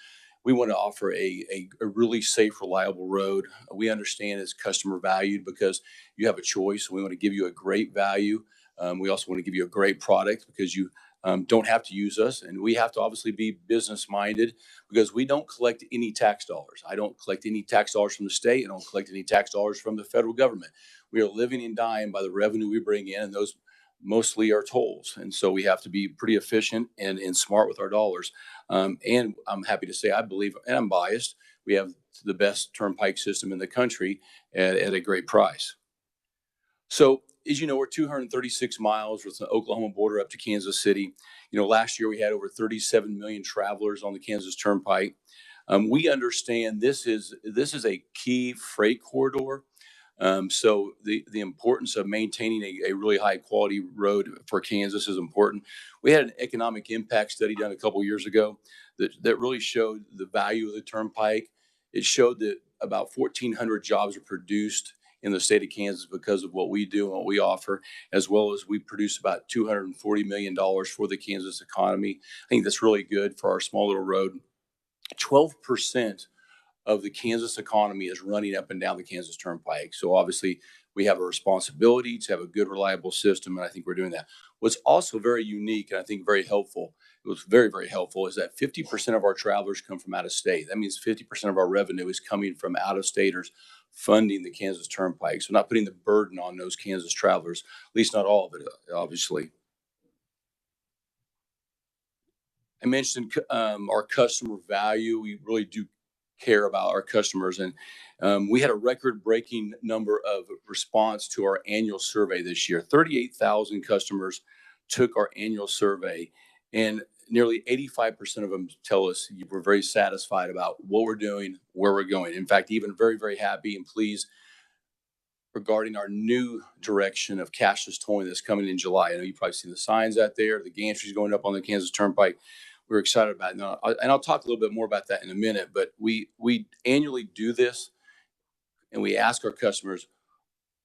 We want to offer a really safe, reliable road. We understand it's customer valued because you have a choice. We want to give you a great value. We also want to give you a great product because you don't have to use us. And we have to obviously be business minded because we don't collect any tax dollars. I don't collect any tax dollars from the state. I don't collect any tax dollars from the federal government. We are living and dying by the revenue we bring in, and those mostly are tolls. And so we have to be pretty efficient and smart with our dollars. And I'm happy to say, I believe, and I'm biased, we have the best turnpike system in the country at a great price. So, as you know, we're 236 miles with the Oklahoma border up to Kansas City. Last year we had over 37 million travelers on the Kansas Turnpike. We understand this is a key freight corridor. So the importance of maintaining a really high quality road for Kansas is important. We had an economic impact study done a couple of years ago that really showed the value of the Turnpike. It showed that about 1,400 jobs are produced in the state of Kansas because of what we do and what we offer, as well as we produce about $240 million for the Kansas economy. I think that's really good for our small little road. 12% of the Kansas economy is running up and down the Kansas Turnpike. So obviously we have a responsibility to have a good, reliable system, and I think we're doing that. What's also very unique and I think very helpful, it was very, very helpful, is that 50% of our travelers come from out of state. That means 50% of our revenue is coming from out of staters funding the Kansas Turnpike. So not putting the burden on those Kansas travelers, at least not all of it, obviously. I mentioned our customer value. We really do care about our customers. And we had a record-breaking number of response to our annual survey this year. 38,000 customers took our annual survey, and nearly 85% of them tell us we're very satisfied about what we're doing, where we're going. In fact, even very, very happy and pleased regarding our new direction of cashless tolling that's coming in July. I know you've probably seen the signs out there, the gantries going up on the Kansas Turnpike. We're excited about it. And I'll talk a little bit more about that in a minute, but we annually do this, and we ask our customers,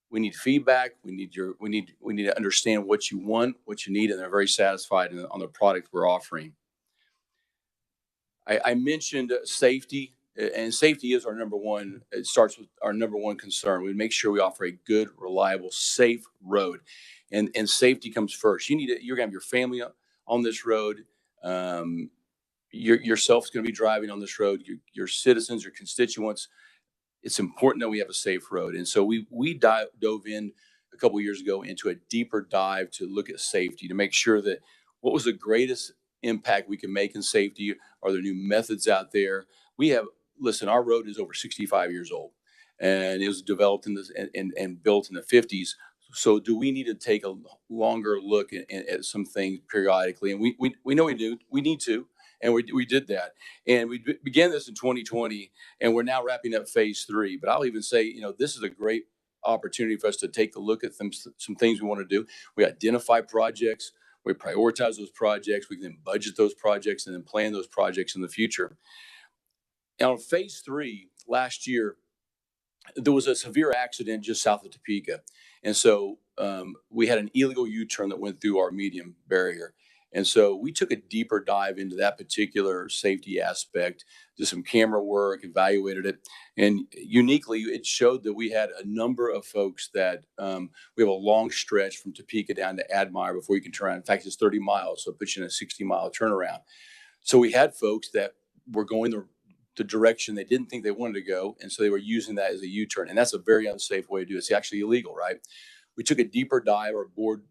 we need feedback. We need to understand what you want, what you need, and they're very satisfied on the product we're offering. I mentioned safety, and safety is our number one. It starts with our number one concern. We make sure we offer a good, reliable, safe road, and safety comes first. You're gonna have your family on this road. Yourself's going to be driving on this road. Your citizens, your constituents. It's important that we have a safe road, and so we dove in a couple of years ago into a deeper dive to look at safety, to make sure that what was the greatest impact we can make in safety. Are there new methods out there? Our road is over 65 years old, and it was developed and built in the 50s. So do we need to take a longer look at some things periodically? And we know we do. We need to, and we did that. And we began this in 2020, and we're now wrapping up phase 3. But I'll even say, this is a great opportunity for us to take a look at some things we want to do. We identify projects. We prioritize those projects. We can then budget those projects and then plan those projects in the future. Now, in phase 3 last year, there was a severe accident just south of Topeka. And so we had an illegal U-turn that went through our medium barrier. And so we took a deeper dive into that particular safety aspect, did some camera work, evaluated it. And uniquely, it showed that we had a number of folks that we have a long stretch from Topeka down to Admire before you can turn around. In fact, it's 30 miles, so it puts you in a 60-mile turnaround. So we had folks that were going the direction they didn't think they wanted to go, and so they were using that as a U-turn, and that's a very unsafe way to do it. It's actually illegal, right? We took a deeper dive. Our board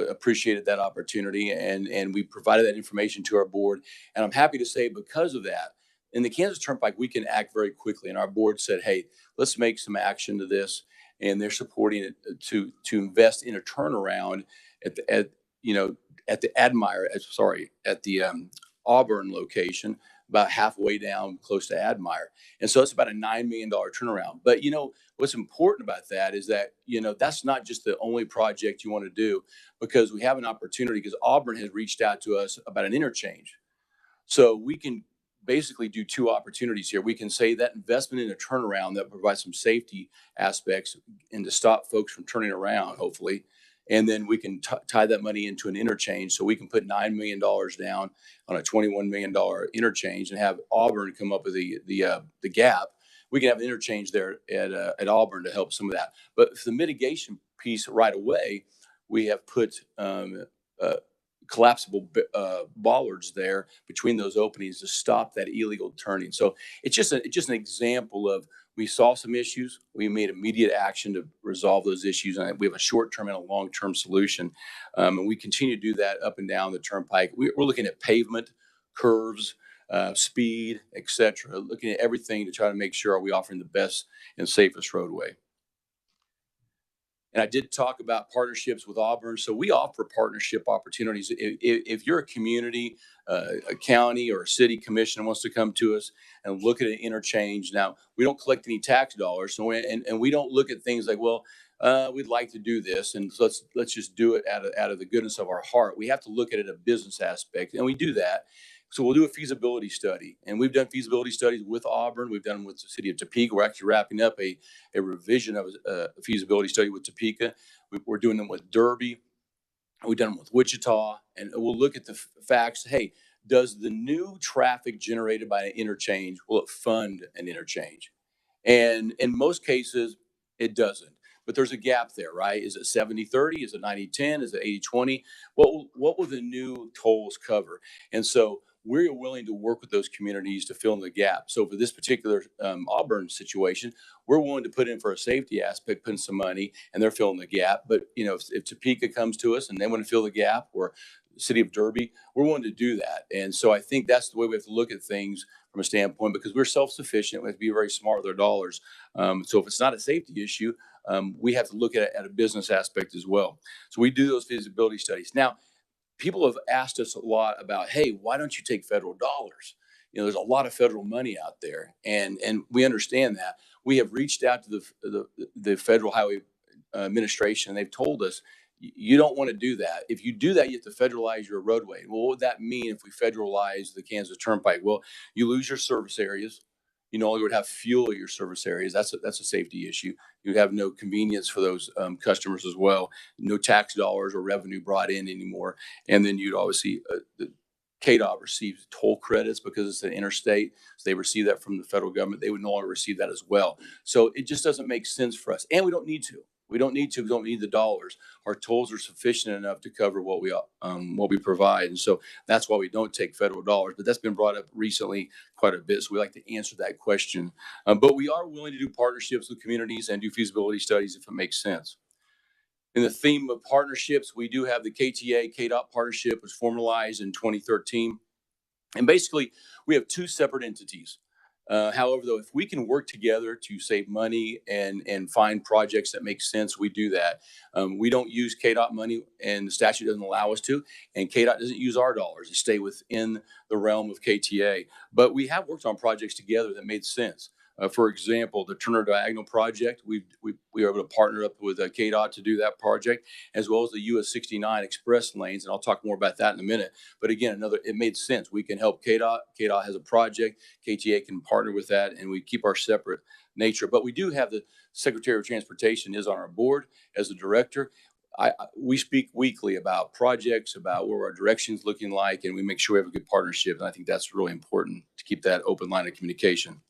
appreciated that opportunity, and we provided that information to our board. And I'm happy to say, because of that, in the Kansas Turnpike, we can act very quickly. And our board said, "Hey, let's make some action to this," and they're supporting it to invest in a turnaround at the Auburn location, about halfway down close to Admire. And so it's about a $9 million turnaround. But what's important about that is that, that's not just the only project you want to do, because we have an opportunity, because Auburn has reached out to us about an interchange. So we can basically do two opportunities here. We can say that investment in a turnaround that provides some safety aspects and to stop folks from turning around, hopefully. And then we can tie that money into an interchange. So we can put $9 million down on a $21 million interchange and have Auburn come up with the gap. We can have an interchange there at Auburn to help some of that. But for the mitigation piece right away, we have put collapsible bollards there between those openings to stop that illegal turning. So it's just an example of, we saw some issues, we made immediate action to resolve those issues, and we have a short-term and a long-term solution. And we continue to do that up and down the turnpike. We're looking at pavement, curves, speed, etc., looking at everything to try to make sure, are we offering the best and safest roadway. And I did talk about partnerships with Auburn. So we offer partnership opportunities. If you're a community, a county or a city commission wants to come to us and look at an interchange. Now, we don't collect any tax dollars. So and we don't look at things like, well, we'd like to do this, and so let's just do it out of the goodness of our heart. We have to look at it a business aspect, and we do that. So we'll do a feasibility study, and we've done feasibility studies with Auburn. We've done them with the city of Topeka. We're actually wrapping up a revision of a feasibility study with Topeka. We're doing them with Derby. We've done them with Wichita, and we'll look at the facts. Hey, does the new traffic generated by an interchange, will it fund an interchange? And in most cases, it doesn't. But there's a gap there, right? Is it 70-30? Is it 90-10? Is it 80-20? What will the new tolls cover? And so we're willing to work with those communities to fill in the gap. So for this particular Auburn situation, we're willing to put in for a safety aspect, put in some money, and they're filling the gap. But if Topeka comes to us and they want to fill the gap, or the city of Derby, we're willing to do that. And so I think that's the way we have to look at things from a standpoint, because we're self-sufficient. We have to be very smart with our dollars. So if it's not a safety issue, we have to look at it at a business aspect as well. So we do those feasibility studies. Now, people have asked us a lot about, hey, why don't you take federal dollars? There's a lot of federal money out there, and we understand that. We have reached out to the Federal Highway Administration, and they've told us, you don't want to do that. If you do that, you have to federalize your roadway. Well, what would that mean if we federalize the Kansas Turnpike? Well, you lose your service areas. You no longer would have fuel at your service areas. That's a safety issue. You'd have no convenience for those customers as well. No tax dollars or revenue brought in anymore. And then you'd obviously, the KDOT receives toll credits because it's an interstate. So they receive that from the federal government. They would no longer receive that as well. So it just doesn't make sense for us. And we don't need to. We don't need the dollars. Our tolls are sufficient enough to cover what we provide. And so that's why we don't take federal dollars. But that's been brought up recently quite a bit. So we like to answer that question. But we are willing to do partnerships with communities and do feasibility studies if it makes sense. In the theme of partnerships, we do have the KDOT partnership, was formalized in 2013. And basically, we have two separate entities. However, though, if we can work together to save money and find projects that make sense, we do that. We don't use KDOT money, and the statute doesn't allow us to, and KDOT doesn't use our dollars. They stay within the realm of KTA. But we have worked on projects together that made sense. For example, the Turner Diagonal project, we were able to partner up with KDOT to do that project, as well as the US 69 express lanes, and I'll talk more about that in a minute. But again, it made sense. We can help KDOT. KDOT has a project. KTA can partner with that, and we keep our separate nature. But we do have the Secretary of Transportation is on our board as the director. We speak weekly about projects, about where our direction's looking like, and we make sure we have a good partnership. And I think that's really important to keep that open line of communication.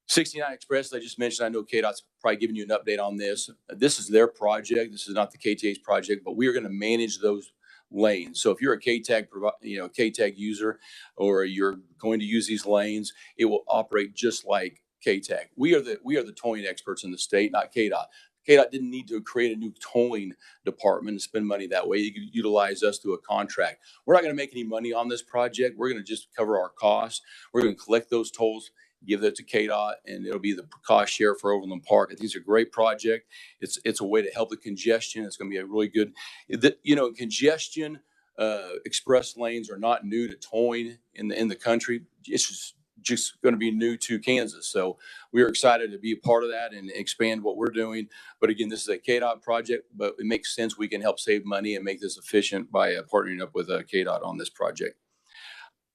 69 Express, I just mentioned, I know KDOT's probably giving you an update on this. This is their project. This is not the KTA's project, but we are going to manage those lanes. So if you're a KTAG user, or you're going to use these lanes, it will operate just like KTAG. We are the tolling experts in the state, not KDOT. KDOT didn't need to create a new tolling department and spend money that way. You could utilize us through a contract. We're not going to make any money on this project. We're going to just cover our costs. We're going to collect those tolls, give that to KDOT, and it'll be the cost share for Overland Park. I think it's a great project. It's a way to help the congestion. It's going to be a really good, congestion. Express lanes are not new to towing in the country. It's just going to be new to Kansas. So we're excited to be a part of that and expand what we're doing. But again, this is a KDOT project, but it makes sense. We can help save money and make this efficient by partnering up with KDOT on this project.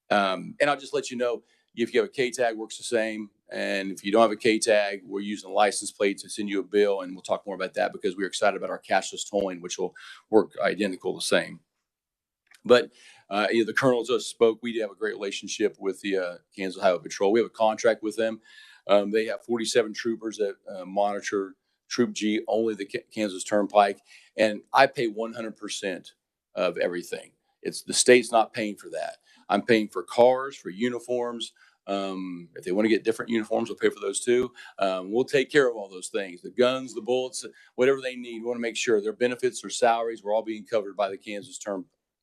And I'll just let you know, if you have a KTAG, works the same. And if you don't have a KTAG, we're using a license plate to send you a bill. And we'll talk more about that because we're excited about our cashless tolling, which will work identical the same. But the colonel just spoke. We do have a great relationship with the Kansas Highway Patrol. We have a contract with them. They have 47 troopers that monitor Troop G, only the Kansas Turnpike. And I pay 100% of everything. The state's not paying for that. I'm paying for cars, for uniforms. If they want to get different uniforms, we'll pay for those too. We'll take care of all those things, the guns, the bullets, whatever they need. We want to make sure their benefits, their salaries, we're all being covered by the Kansas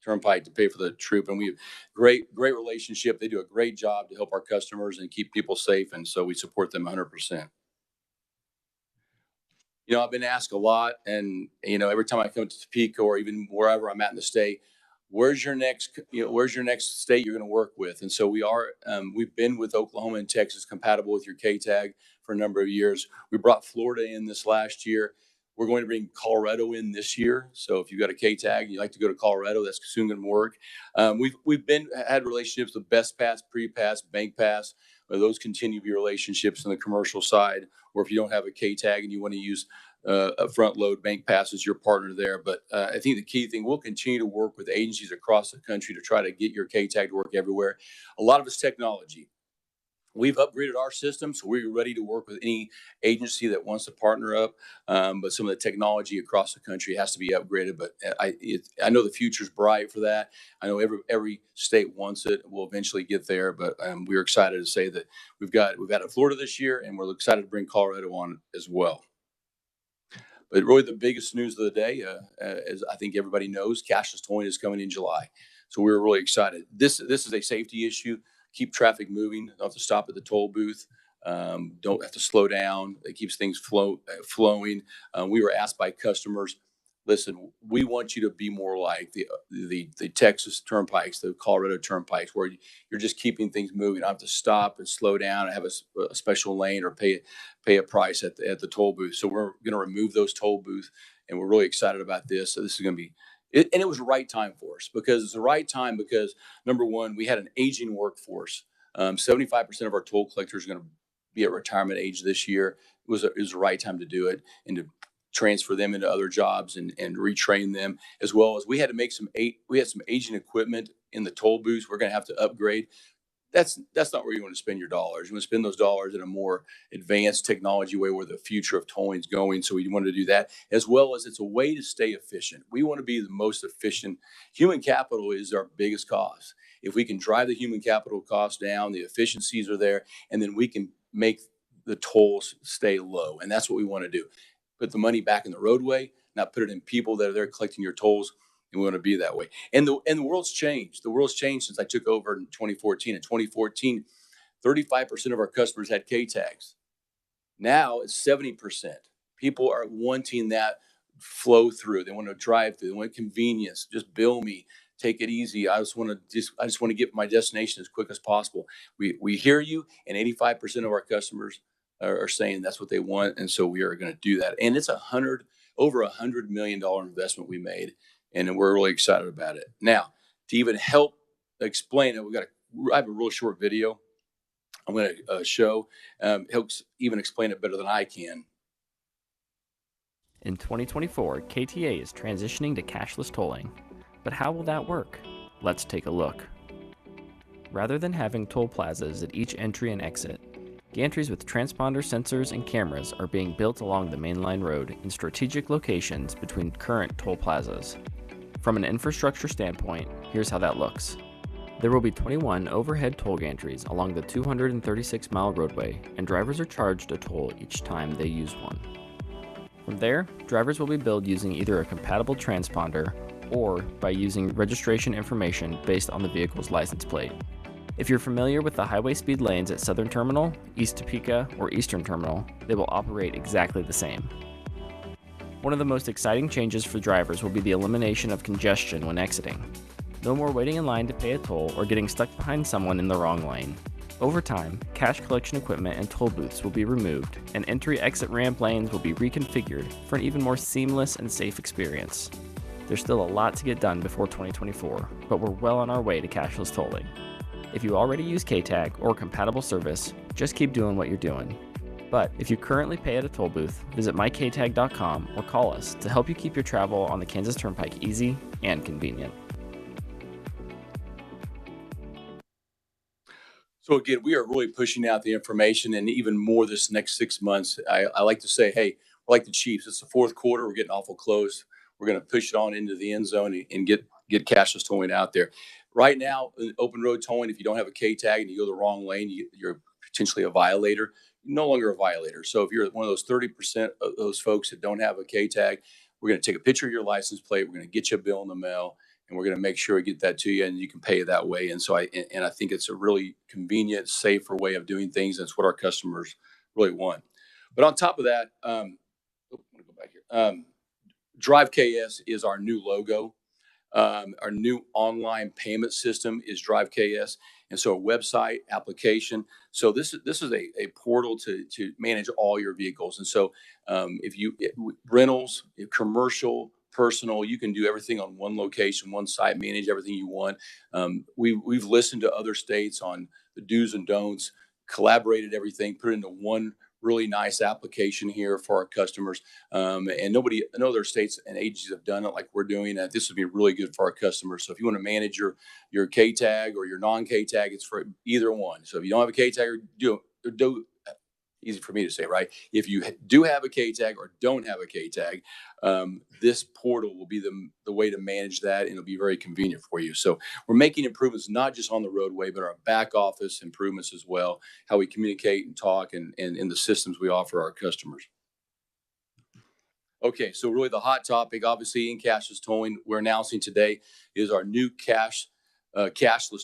Turnpike to pay for the troop. And we have great relationship. They do a great job to help our customers and keep people safe. And so we support them 100%. I've been asked a lot, and, every time I come to Topeka or even wherever I'm at in the state, where's your next state you're going to work with? And so we've been with Oklahoma and Texas, compatible with your KTAG for a number of years. We brought Florida in this last year. We're going to bring Colorado in this year. So if you've got a KTAG and you like to go to Colorado, that's soon going to work. We've had relationships with Best Pass, Pre-Pass, Bank Pass. Those continue to be relationships on the commercial side. Or if you don't have a KTAG and you want to use a front load, Bank Pass is your partner there. But I think the key thing, we'll continue to work with agencies across the country to try to get your KTAG to work everywhere. A lot of it's technology. We've upgraded our system, so we're ready to work with any agency that wants to partner up. But some of the technology across the country has to be upgraded. But I know the future's bright for that. I know every state wants it. We'll eventually get there. But we're excited to say that we've got it Florida this year, and we're excited to bring Colorado on as well. But really, the biggest news of the day, as I think everybody knows, cashless tolling is coming in July. So we're really excited. This is a safety issue. Keep traffic moving. Don't have to stop at the toll booth. Don't have to slow down. It keeps things flowing. We were asked by customers, listen, we want you to be more like the Texas turnpikes, the Colorado turnpikes, where you're just keeping things moving. I don't have to stop and slow down and have a special lane or pay a price at the toll booth. So we're going to remove those toll booths, and we're really excited about this. So this is going to be and it was the right time for us, because it's the right time because, number one, we had an aging workforce. 75% of our toll collectors are going to be at retirement age this year. It was the right time to do it and to transfer them into other jobs and retrain them, as well as we had to make we had some aging equipment in the toll booths. We're going to have to upgrade. That's not where you want to spend your dollars. You want to spend those dollars in a more advanced technology way, where the future of tolling is going. So we wanted to do that, as well as it's a way to stay efficient. We want to be the most efficient. Human capital is our biggest cost. If we can drive the human capital cost down, the efficiencies are there, and then we can make the tolls stay low. And that's what we want to do. Put the money back in the roadway, not put it in people that are there collecting your tolls. And we want to be that way. And the world's changed. The world's changed since I took over in 2014. In 2014, 35% of our customers had K tags. Now it's 70%. People are wanting that flow through. They want to drive through. They want convenience. Just bill me. Take it easy. I just want to get my destination as quick as possible. We hear you, and 85% of our customers are saying that's what they want, and so we are going to do that. And it's over $100 million investment we made. And we're really excited about it. Now, to even help explain it, I have a real short video I'm going to show. Helps even explain it better than I can. In 2024, KTA is transitioning to cashless tolling. But how will that work? Let's take a look. Rather than having toll plazas at each entry and exit, gantries with transponder sensors and cameras are being built along the mainline road in strategic locations between current toll plazas. From an infrastructure standpoint, here's how that looks. There will be 21 overhead toll gantries along the 236-mile roadway, and drivers are charged a toll each time they use one. From there, drivers will be billed using either a compatible transponder or by using registration information based on the vehicle's license plate. If you're familiar with the highway speed lanes at Southern Terminal, East Topeka, or Eastern Terminal, they will operate exactly the same. One of the most exciting changes for drivers will be the elimination of congestion when exiting. No more waiting in line to pay a toll or getting stuck behind someone in the wrong lane. Over time, cash collection equipment and toll booths will be removed, and entry-exit ramp lanes will be reconfigured for an even more seamless and safe experience. There's still a lot to get done before 2024, but we're well on our way to cashless tolling. If you already use K-Tag or compatible service, just keep doing what you're doing. But if you currently pay at a toll booth, visit myktag.com or call us to help you keep your travel on the Kansas Turnpike easy and convenient. So again, we are really pushing out the information, and even more this next 6 months. I like to say, hey, we're like the Chiefs. It's the fourth quarter. We're getting awful close. We're going to push it on into the end zone and get cashless tolling out there. Right now, open road tolling, if you don't have a K tag and you go the wrong lane, you're potentially a violator. You're no longer a violator. So if you're one of those 30% of those folks that don't have a K tag, we're going to take a picture of your license plate. We're going to get you a bill in the mail, and we're going to make sure we get that to you, and you can pay it that way. And so I think it's a really convenient, safer way of doing things. That's what our customers really want. But on top of that, I'm going to go back here. Drive KS is our new logo. Our new online payment system is Drive KS, and so a website application. So this is a portal to manage all your vehicles. And so if rentals, commercial, personal, you can do everything on one location, one site, manage everything you want. We've listened to other states on the do's and don'ts, collaborated everything, put it into one really nice application here for our customers. And no other states and agencies have done it like we're doing it. This would be really good for our customers. So if you want to manage your K tag or your non K tag, it's for either one. So if you don't have a K tag, or do easy for me to say, right? If you do have a K tag or don't have a K tag, this portal will be the way to manage that, and it'll be very convenient for you. So we're making improvements not just on the roadway, but our back office improvements as well, how we communicate and talk, and in the systems we offer our customers. Okay, so really the hot topic, obviously, in cashless tolling, we're announcing today is our new cashless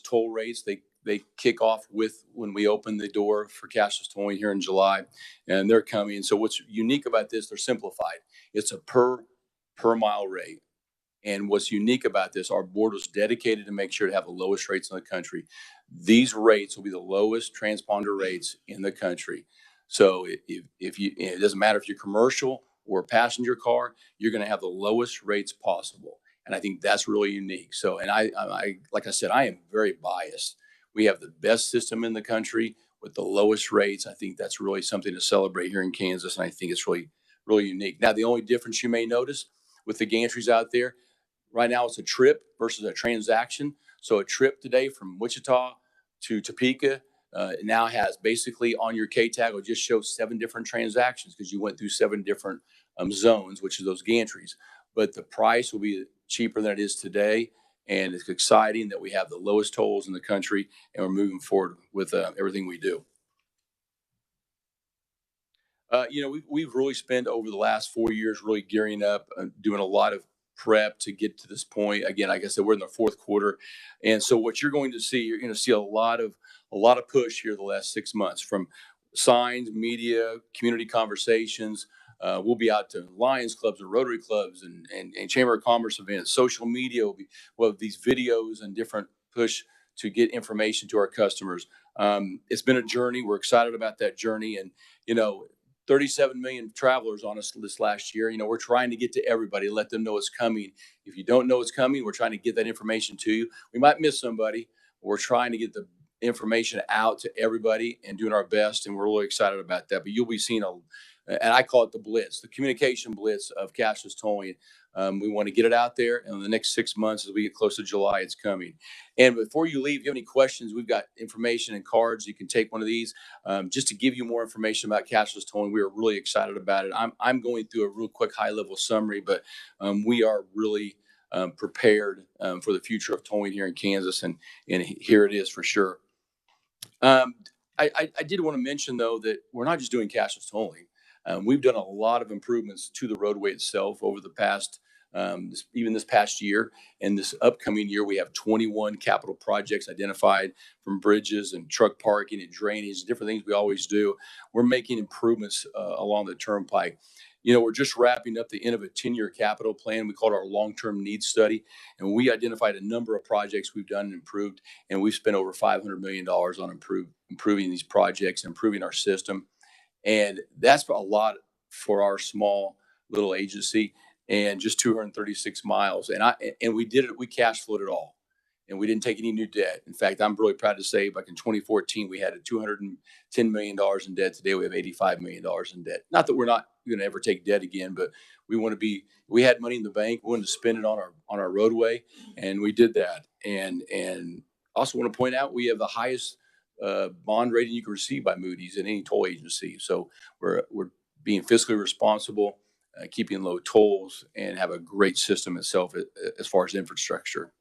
toll rates. They kick off with when we open the door for cashless tolling here in July, and they're coming. So what's unique about this? They're simplified. It's a per mile rate. And what's unique about this, our board was dedicated to make sure to have the lowest rates in the country. These rates will be the lowest transponder rates in the country. So if you, it doesn't matter if you're commercial or a passenger car, you're going to have the lowest rates possible. And I think that's really unique. So, and I like I said, I am very biased. We have the best system in the country with the lowest rates. I think that's really something to celebrate here in Kansas. And I think it's really, really unique. Now, the only difference you may notice with the gantries out there, right now it's a trip versus a transaction. So a trip today from Wichita to Topeka now has basically on your K tag will just show 7 different transactions because you went through 7 different zones, which are those gantries. But the price will be cheaper than it is today. And it's exciting that we have the lowest tolls in the country, and we're moving forward with everything we do. We've really spent over the last 4 years really gearing up, doing a lot of prep to get to this point. Again, like I said, we're in the 4th quarter, and so what you're going to see a lot of push here the last 6 months from signs, media, community conversations. We'll be out to Lions clubs and Rotary clubs and Chamber of Commerce events. Social media will have these videos and different push to get information to our customers. It's been a journey. We're excited about that journey, and 37 million travelers on us this last year. We're trying to get to everybody, let them know it's coming. If you don't know it's coming, we're trying to get that information to you. We might miss somebody, but we're trying to get the information out to everybody and doing our best, and we're really excited about that. But you'll be seeing and I call it the blitz, the communication blitz of cashless tolling. We want to get it out there, and in the next 6 months, as we get close to July, it's coming. And before you leave, if you have any questions, we've got information and cards. You can take one of these just to give you more information about cashless tolling. We are really excited about it. I'm going through a real quick high-level summary, but we are really prepared for the future of tolling here in Kansas, and here it is for sure. I did want to mention, though, that we're not just doing cashless tolling. We've done a lot of improvements to the roadway itself over the past, even this past year. And this upcoming year, we have 21 capital projects identified, from bridges and truck parking and drainage, different things we always do. We're making improvements along the turnpike. We're just wrapping up the end of a 10-year capital plan. We call it our long-term needs study. And we identified a number of projects we've done and improved. And we've spent over $500 million on improving these projects, improving our system. And that's a lot for our small little agency, and just 236 miles. And we did it, we cash flowed it all. And we didn't take any new debt. In fact, I'm really proud to say back in 2014, we had $210 million in debt. Today, we have $85 million in debt. Not that we're not going to ever take debt again, but we had money in the bank. We wanted to spend it on our roadway, and we did that. And also want to point out, we have the highest bond rating you can receive by Moody's in any toll agency. So we're being fiscally responsible, keeping low tolls, and have a great system itself as far as infrastructure.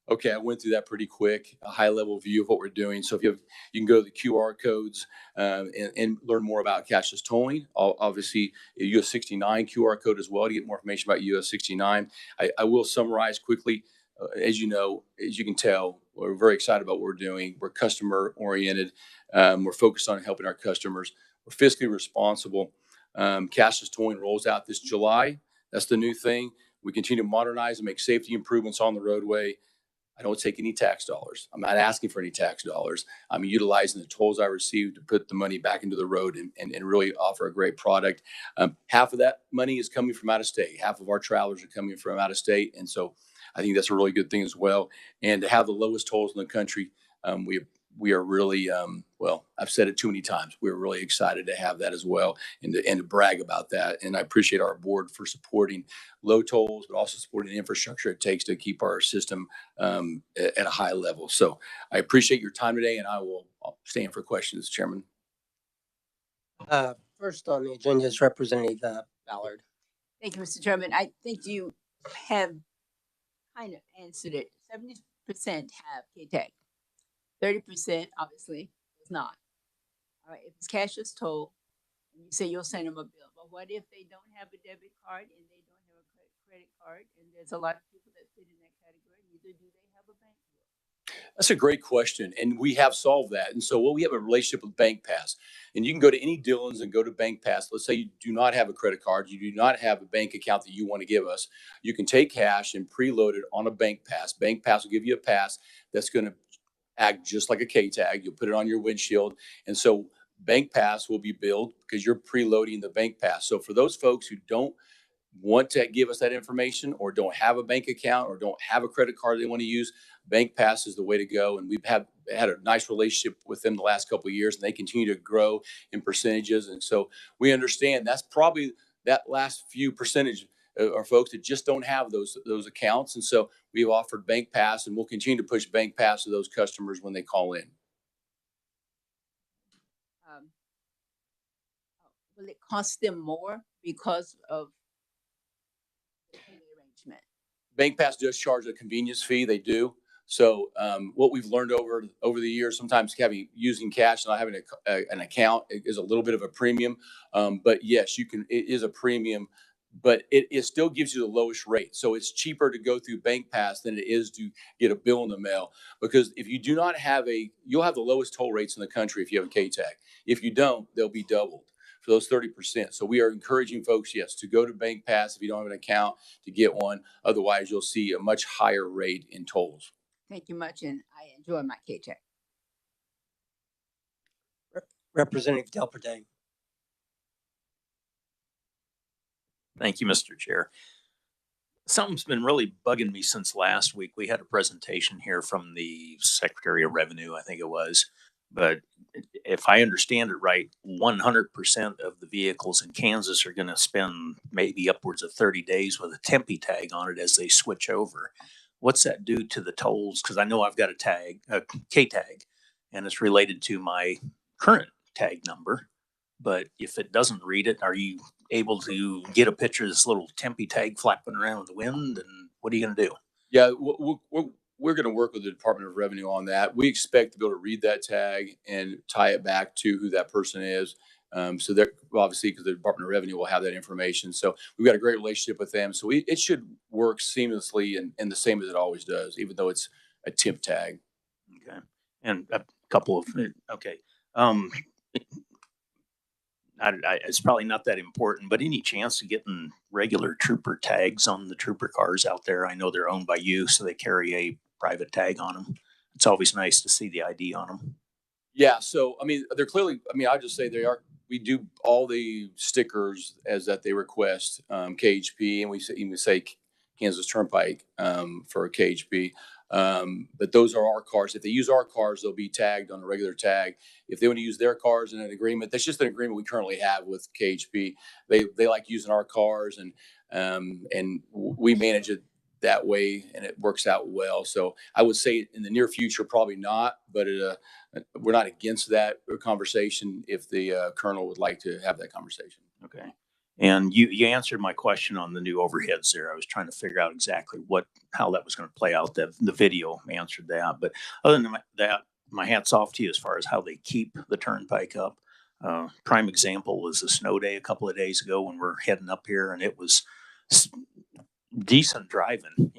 Okay, I went through that pretty quick, a high-level view of what we're doing. So if you can go to the QR codes and learn more about cashless tolling. Obviously, a US 69 QR code as well to get more information about US 69. I will summarize quickly. As you know, as you can tell, we're very excited about what we're doing. We're customer-oriented. We're focused on helping our customers. We're fiscally responsible. Cashless tolling rolls out this July. That's the new thing. We continue to modernize and make safety improvements on the roadway. I don't take any tax dollars. I'm not asking for any tax dollars. I'm utilizing the tolls I received to put the money back into the road and really offer a great product. Half of that money is coming from out of state. Half of our travelers are coming from out of state. And so I think that's a really good thing as well. And to have the lowest tolls in the country, we we are really, well, I've said it too many times. We're really excited to have that as well and to brag about that. And I appreciate our board for supporting low tolls, but also supporting the infrastructure it takes to keep our system at a high level. So I appreciate your time today, and I'll stand for questions, Chairman. First on the agenda is Representative Ballard. Thank you, Mr. Chairman. I think you have kind of answered it. 70% have K-Tag. 30% obviously does not. All right, if it's cashless toll, and you say you'll send them a bill, but what if they don't have a debit card and they don't have a credit card? And there's a lot of people that fit in that category. Neither do they have a bank bill. That's a great question, and we have solved that. And so, we have a relationship with Bank Pass, and you can go to any Dillons and go to Bank Pass. Let's say you do not have a credit card, you do not have a bank account that you want to give us. You can take cash and preload it on a Bank Pass. Bank Pass will give you a pass that's going to act just like a K-tag. You'll put it on your windshield, and so Bank Pass will be billed because you're preloading the Bank Pass. So for those folks who don't want to give us that information or don't have a bank account or don't have a credit card they want to use, Bank Pass is the way to go. And we've had a nice relationship with them the last couple of years, and they continue to grow in percentages. And so we understand that's probably that last few percentage are folks that just don't have those accounts. And so we've offered Bank Pass, and we'll continue to push Bank Pass to those customers when they call in. Will it cost them more because of the arrangement? Bank Pass does charge a convenience fee. They do. So what we've learned over the years, sometimes using cash and not having an account is a little bit of a premium. But yes, it is a premium, but it still gives you the lowest rate. So it's cheaper to go through Bank Pass than it is to get a bill in the mail. Because if you do not have you'll have the lowest toll rates in the country if you have a K-tag. If you don't, they'll be doubled for those 30%. So we are encouraging folks, yes, to go to Bank Pass if you don't have an account to get one. Otherwise, you'll see a much higher rate in tolls. Thank you much, and I enjoy my K-tag. Representative Delperdang. Thank you, Mr. Chair. Something's been really bugging me since last week. We had a presentation here from the Secretary of Revenue, I think it was. But if I understand it right, 100% of the vehicles in Kansas are going to spend maybe upwards of 30 days with a Tempe tag on it as they switch over. What's that do to the tolls? Because I know I've got a K-tag, and it's related to my current tag number. But if it doesn't read it, are you able to get a picture of this little Tempe tag flapping around with the wind? And what are you going to do? Yeah, we're going to work with the Department of Revenue on that. We expect to be able to read that tag and tie it back to who that person is. So they're obviously, because the Department of Revenue will have that information. So we've got a great relationship with them. So it should work seamlessly and the same as it always does, even though it's a temp tag. Okay. And a couple of, okay. It's probably not that important, but any chance of getting regular trooper tags on the trooper cars out there? I know they're owned by you, so they carry a private tag on them. It's always nice to see the ID on them. Yeah. So, I mean, they're clearly, I'll just say we do all the stickers as that they request, KHP, and we even say Kansas Turnpike for KHP. But those are our cars. If they use our cars, they'll be tagged on a regular tag. If they want to use their cars in an agreement, that's just an agreement we currently have with KHP. They like using our cars, and we manage it that way, and it works out well. So I would say in the near future, probably not, but we're not against that conversation if the colonel would like to have that conversation. Okay. And you answered my question on the new overheads there. I was trying to figure out exactly how that was going to play out. The video answered that. But other than that, my hat's off to you as far as how they keep the turnpike up. Prime example was the snow day a couple of days ago when we're heading up here, and it was decent driving.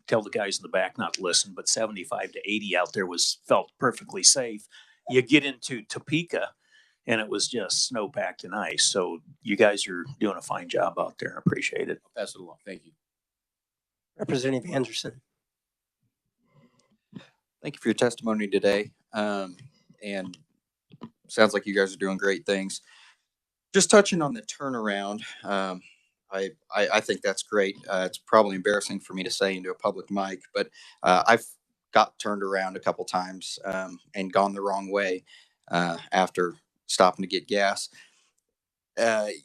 Tell the guys in the back not to listen, but 75 to 80 out there felt perfectly safe. You get into Topeka, and it was just snow packed and ice. So you guys are doing a fine job out there. I appreciate it. I'll pass it along. Thank you. Representative Anderson. Thank you for your testimony today. And sounds like you guys are doing great things. Just touching on the turnaround, I think that's great. It's probably embarrassing for me to say into a public mic, but I've got turned around a couple times and gone the wrong way after stopping to get gas.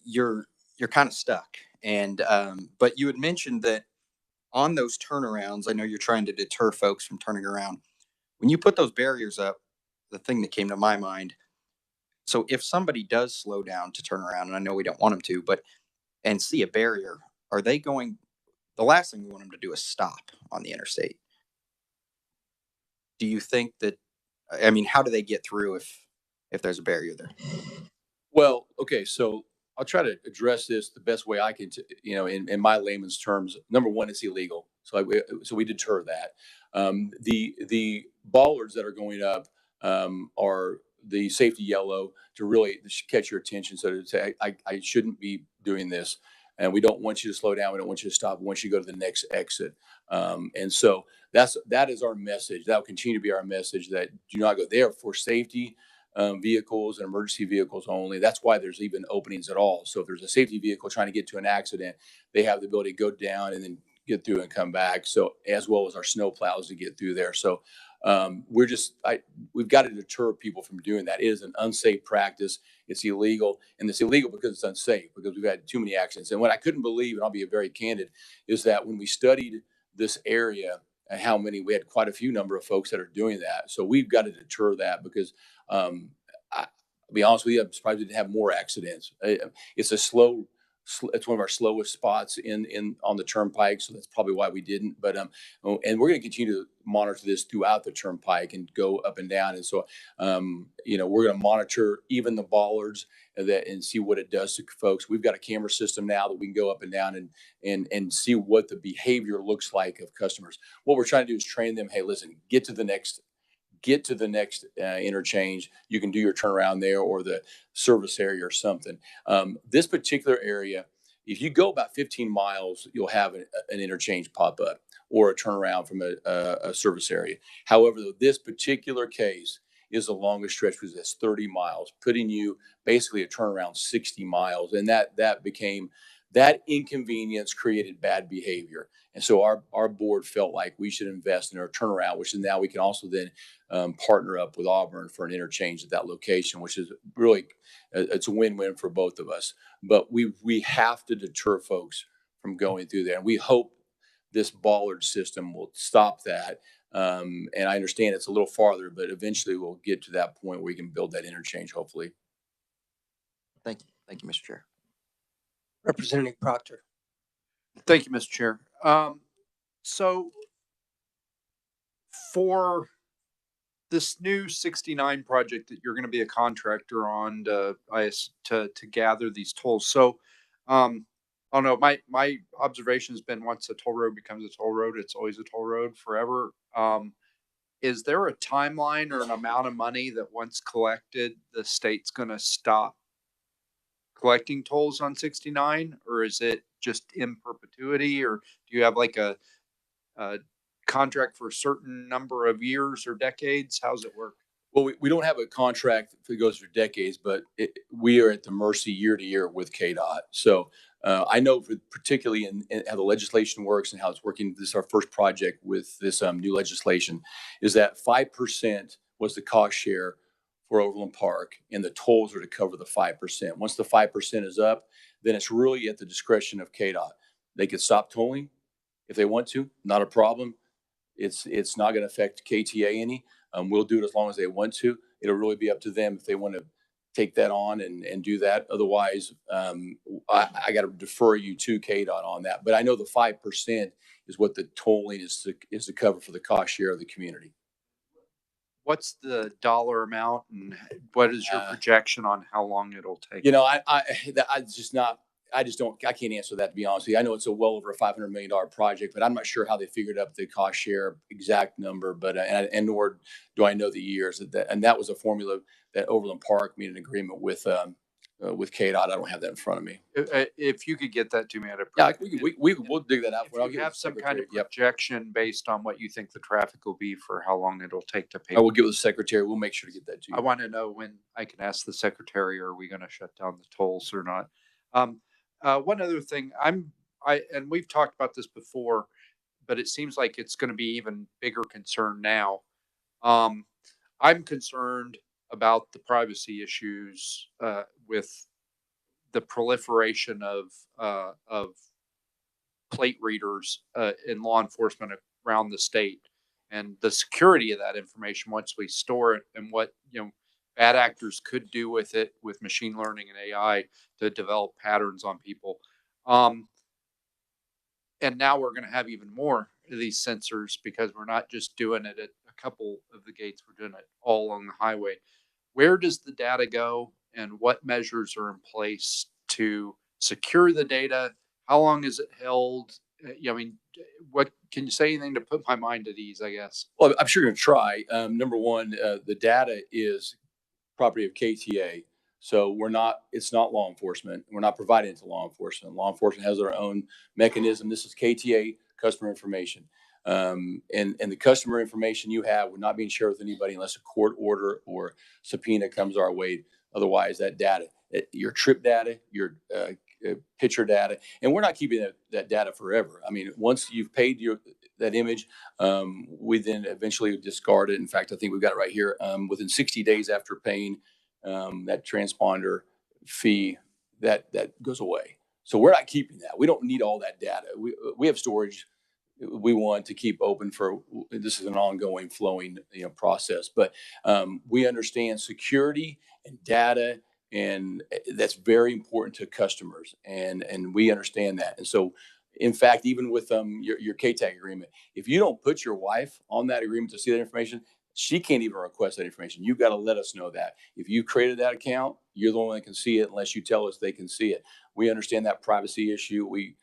You're kind of stuck. And but you had mentioned that on those turnarounds, I know you're trying to deter folks from turning around. When you put those barriers up, the thing that came to my mind. So if somebody does slow down to turn around, and I know we don't want them to, but and see a barrier, are they going? The last thing we want them to do is stop on the interstate. Do you think that? I mean, how do they get through if there's a barrier there? Well, okay, so I'll try to address this the best way I can, in my layman's terms. Number one, it's illegal, so we deter that. The bollards that are going up are the safety yellow to really catch your attention, so to say, I shouldn't be doing this, and we don't want you to slow down. We don't want you to stop. We want you to go to the next exit, and so that is our message. That will continue to be our message, that do not go there for safety. Vehicles and emergency vehicles only. That's why there's even openings at all. So if there's a safety vehicle trying to get to an accident, they have the ability to go down and then get through and come back. So as well as our snow plows to get through there. So we've got to deter people from doing that. It is an unsafe practice. It's illegal, and it's illegal because it's unsafe, because we've had too many accidents. And what I couldn't believe, and I'll be very candid, is that when we studied this area and how many, we had quite a few number of folks that are doing that. So we've got to deter that, because I'll be honest with you, I'm surprised we didn't have more accidents. It's it's one of our slowest spots on the turnpike, so that's probably why we didn't. But and we're going to continue to monitor this throughout the turnpike and go up and down. And so we're going to monitor even the bollards and see what it does to folks. We've got a camera system now that we can go up and down and see what the behavior looks like of customers. What we're trying to do is train them. Hey, listen, get to the next interchange. You can do your turnaround there, or the service area or something. This particular area, if you go about 15 miles, you'll have an interchange pop up or a turnaround from a service area. However, this particular case is the longest stretch, because that's 30 miles, putting you basically a turnaround 60 miles. And that inconvenience created bad behavior. And so our board felt like we should invest in our turnaround, which now we can also then partner up with Auburn for an interchange at that location, which is really, it's a win-win for both of us. But we have to deter folks from going through there. And we hope this bollard system will stop that. And I understand it's a little farther, but eventually we'll get to that point where we can build that interchange, hopefully. Thank you. Thank you, Mr. Chair. Representative Proctor. Thank you, Mr. Chair. So for this new 69 project that you're going to be a contractor on to gather these tolls. So, I don't know. My observation has been, once a toll road becomes a toll road, it's always a toll road forever. Is there a timeline or an amount of money that once collected, the state's going to stop collecting tolls on 69, or is it just in perpetuity, or do you have like a contract for a certain number of years or decades? How's it work? Well, we don't have a contract that goes for decades, but we are at the mercy year to year with KDOT. So I know particularly in how the legislation works and how it's working. This is our first project with this new legislation, is that 5% was the cost share for Overland Park, and the tolls are to cover the 5%. Once the 5% is up, then it's really at the discretion of KDOT. They could stop tolling if they want to, not a problem. It's not going to affect KTA any. We'll do it as long as they want to. It'll really be up to them if they want to take that on and do that. Otherwise, I got to defer you to KDOT on that. But I know the 5% is what the tolling is to cover for the cost share of the community. What's the dollar amount, and what is your projection on how long it'll take? I can't answer that, to be honest with you. I know it's a well over a $500 million project, but I'm not sure how they figured up the cost share exact number, but, and nor do I know the years and that was a formula that Overland Park made an agreement with KDOT. I don't have that in front of me. If you could get that to me, I'd appreciate it. We'll dig that out. If you have some kind of projection based on what you think the traffic will be for how long it'll take to pay. I will give the secretary. We'll make sure to get that to you. I want to know when I can ask the secretary, are we going to shut down the tolls or not? One other thing, and we've talked about this before, but it seems like it's going to be even bigger concern now. I'm concerned about the privacy issues with the proliferation of plate readers in law enforcement around the state, and the security of that information once we store it, and what bad actors could do with it with machine learning and AI to develop patterns on people. And now we're going to have even more of these sensors because we're not just doing it at a couple of the gates, we're doing it all along the highway. Where does the data go, and what measures are in place to secure the data? How long is it held? I mean, what can you say anything to put my mind at ease, I guess? Well, I'm sure you're going to try. Number one, the data is property of KTA. So it's not law enforcement. We're not providing it to law enforcement. Law enforcement has their own mechanism. This is KTA customer information. And the customer information you have would not be shared with anybody unless a court order or subpoena comes our way. Otherwise, that data, your trip data, your picture data, and we're not keeping that data forever. I mean, once you've paid that image, we then eventually discard it. In fact, I think we've got it right here. Within 60 days after paying that transponder fee, that goes away. So we're not keeping that. We don't need all that data. We have storage we want to keep open for. This is an ongoing flowing process, but we understand security and data, and that's very important to customers, and we understand that. And so in fact, even with your KTAG agreement, if you don't put your wife on that agreement to see that information, she can't even request that information. You've got to let us know that. If you created that account, you're the one that can see it unless you tell us they can see it. We understand that privacy issue. We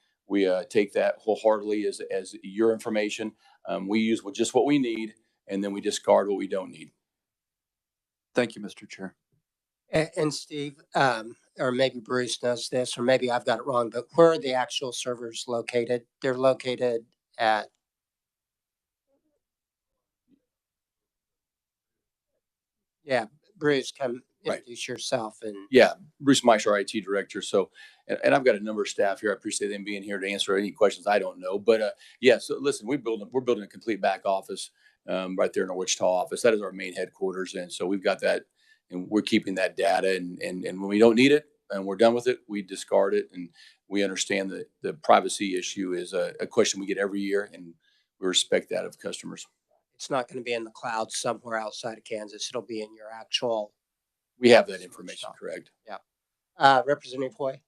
take that wholeheartedly as your information. We use just what we need, and then we discard what we don't need. Thank you, Mr. Chair. And Steve, or maybe Bruce knows this, or maybe I've got it wrong, but where are the actual servers located? They're located at. Yeah, Bruce, come introduce yourself. And yeah, Bruce Meisch, our IT director. So, and I've got a number of staff here. I appreciate them being here to answer any questions I don't know. But yeah, so listen, we're building a complete back office right there in our Wichita office. That is our main headquarters, and so we've got that, and we're keeping that data. And when we don't need it and we're done with it, we discard it. And we understand that the privacy issue is a question we get every year, and we respect that of customers. It's not going to be in the cloud somewhere outside of Kansas. It'll be in your actual. We have that information, correct? Yeah. Representative Hoy.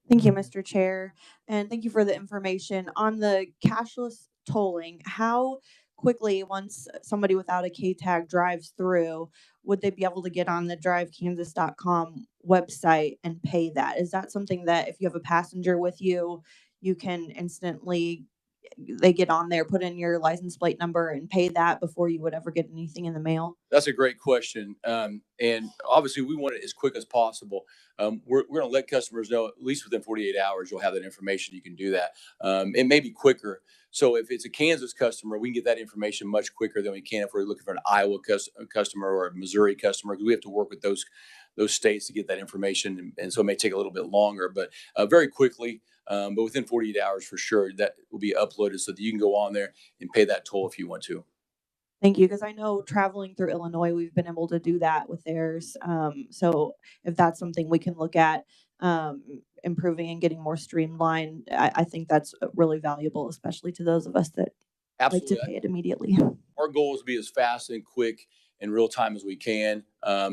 Thank you, Mr. Chair, and thank you for the information on the cashless tolling. How quickly, once somebody without a K-tag drives through, would they be able to get on the ks.gov website and pay that? Is that something that if you have a passenger with you, you can instantly, they get on there, put in your license plate number and pay that before you would ever get anything in the mail? That's a great question. And obviously we want it as quick as possible. We're going to let customers know at least within 48 hours, you'll have that information. You can do that. It may be quicker. So if it's a Kansas customer, we can get that information much quicker than we can if we're looking for an Iowa customer or a Missouri customer, because we have to work with those states to get that information. And so it may take a little bit longer, but very quickly. But within 48 hours for sure, that will be uploaded so that you can go on there and pay that toll if you want to. Thank you, because I know traveling through Illinois, we've been able to do that with theirs. So if that's something we can look at improving and getting more streamlined, I think that's really valuable, especially to those of us that Absolutely. like to pay it immediately. Our goal is to be as fast and quick in real time as we can.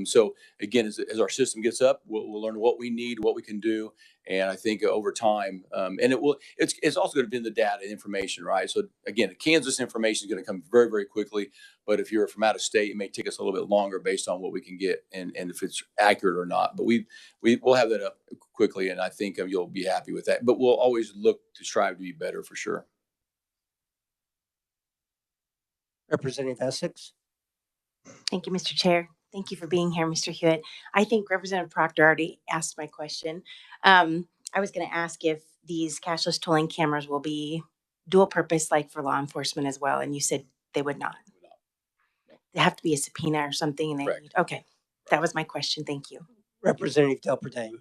So again, as our system gets up, we'll learn what we need, what we can do. And I think over time, and it's also going to be in the data and information, right? So again, the Kansas information is going to come very, very quickly. But if you're from out of state, it may take us a little bit longer based on what we can get and if it's accurate or not. But we'll have that up quickly, and I think you'll be happy with that. But we'll always look to strive to be better for sure. Representative Essex. Thank you, Mr. Chair. Thank you for being here, Mr. Hewitt. I think Representative Proctor already asked my question. I was going to ask if these cashless tolling cameras will be dual purpose, like for law enforcement as well, and you said they would not. They have to be a subpoena or something. And okay, that was my question. Thank you. Representative Del Perdane.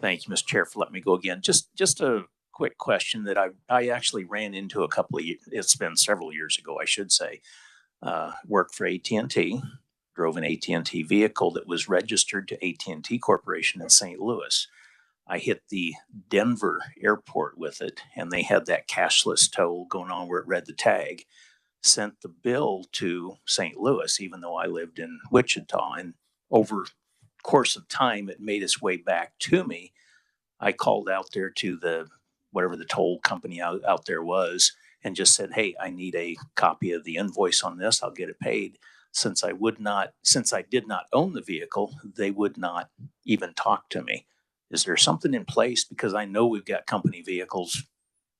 Thank you, Mr. Chair, for letting me go again. Just a quick question that I actually ran into a couple of, it's been several years ago, I should say. Worked for AT&T, drove an AT&T vehicle that was registered to AT&T Corporation in St. Louis. I hit the Denver airport with it, and they had that cashless toll going on where it read the tag. Sent the bill to St. Louis, even though I lived in Wichita, and over course of time, it made its way back to me. I called out there to the whatever the toll company out there was and just said, "Hey, I need a copy of the invoice on this. I'll get it paid." Since I did not own the vehicle, they would not even talk to me. Is there something in place? Because I know we've got company vehicles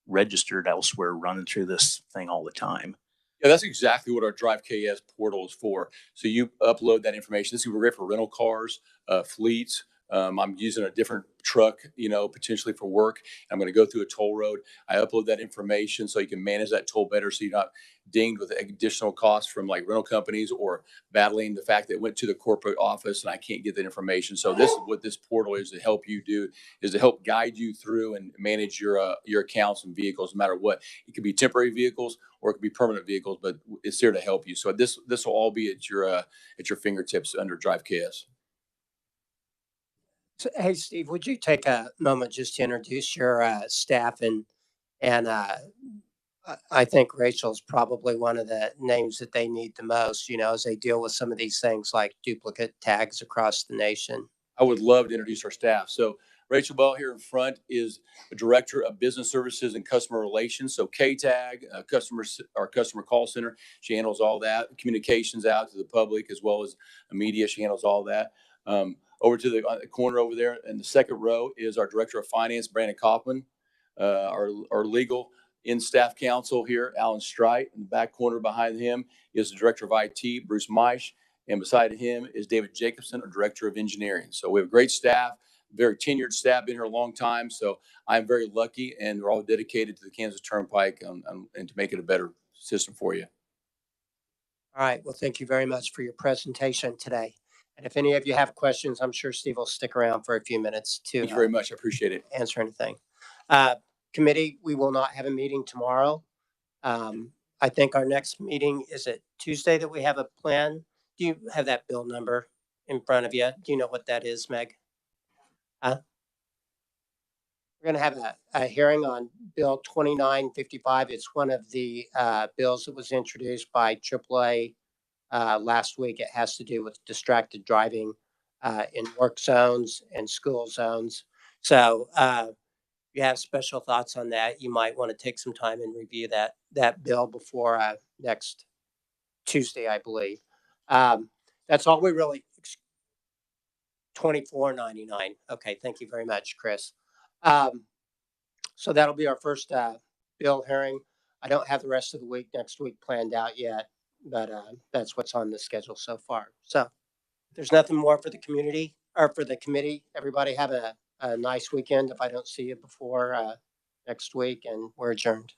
registered elsewhere running through this thing all the time. Yeah, that's exactly what our Drive KS portal is for. So you upload that information. This is great for rental cars, fleets. I'm using a different truck, potentially for work. I'm going to go through a toll road. I upload that information so you can manage that toll better, so you're not dinged with additional costs from like rental companies or battling the fact that it went to the corporate office and I can't get that information. So this is what this portal is to help you do, is to help guide you through and manage your accounts and vehicles, no matter what. It could be temporary vehicles or it could be permanent vehicles, but it's there to help you. So this will all be at your fingertips under Drive KS. So, hey, Steve, would you take a moment just to introduce your staff and I think Rachel's probably one of the names that they need the most, as they deal with some of these things like duplicate tags across the nation. I would love to introduce our staff. So Rachel Bell here in front is the Director of Business Services and Customer Relations. So KTAG, our customer call center, she handles all that. Communications out to the public as well as media, she handles all that. Over to the corner over there in the second row is our Director of Finance, Brandon Kaufman. Our legal in-staff counsel here, Alan Strite. In the back corner behind him is the Director of IT, Bruce Meisch. And beside him is David Jacobson, our Director of Engineering. So we have a great staff, very tenured staff, been here a long time. So I'm very lucky, and we're all dedicated to the Kansas Turnpike and to make it a better system for you. All right. Well, thank you very much for your presentation today. And if any of you have questions, I'm sure Steve will stick around for a few minutes to Thank you very much. I appreciate it. answer anything. Committee, we will not have a meeting tomorrow. I think our next meeting is at Tuesday that we have a plan. Do you have that bill number in front of you? Do you know what that is, Meg? We're going to have a hearing on Bill 2955. It's one of the bills that was introduced by AAA last week. It has to do with distracted driving in work zones and school zones. So if you have special thoughts on that, you might want to take some time and review that bill before next Tuesday, I believe. That's all we really. $24.99. Okay, thank you very much, Chris. So that'll be our first bill hearing. I don't have the rest of the week next week planned out yet, but that's what's on the schedule so far. So if there's nothing more for the community or for the committee. Everybody have a nice weekend if I don't see you before next week, and we're adjourned.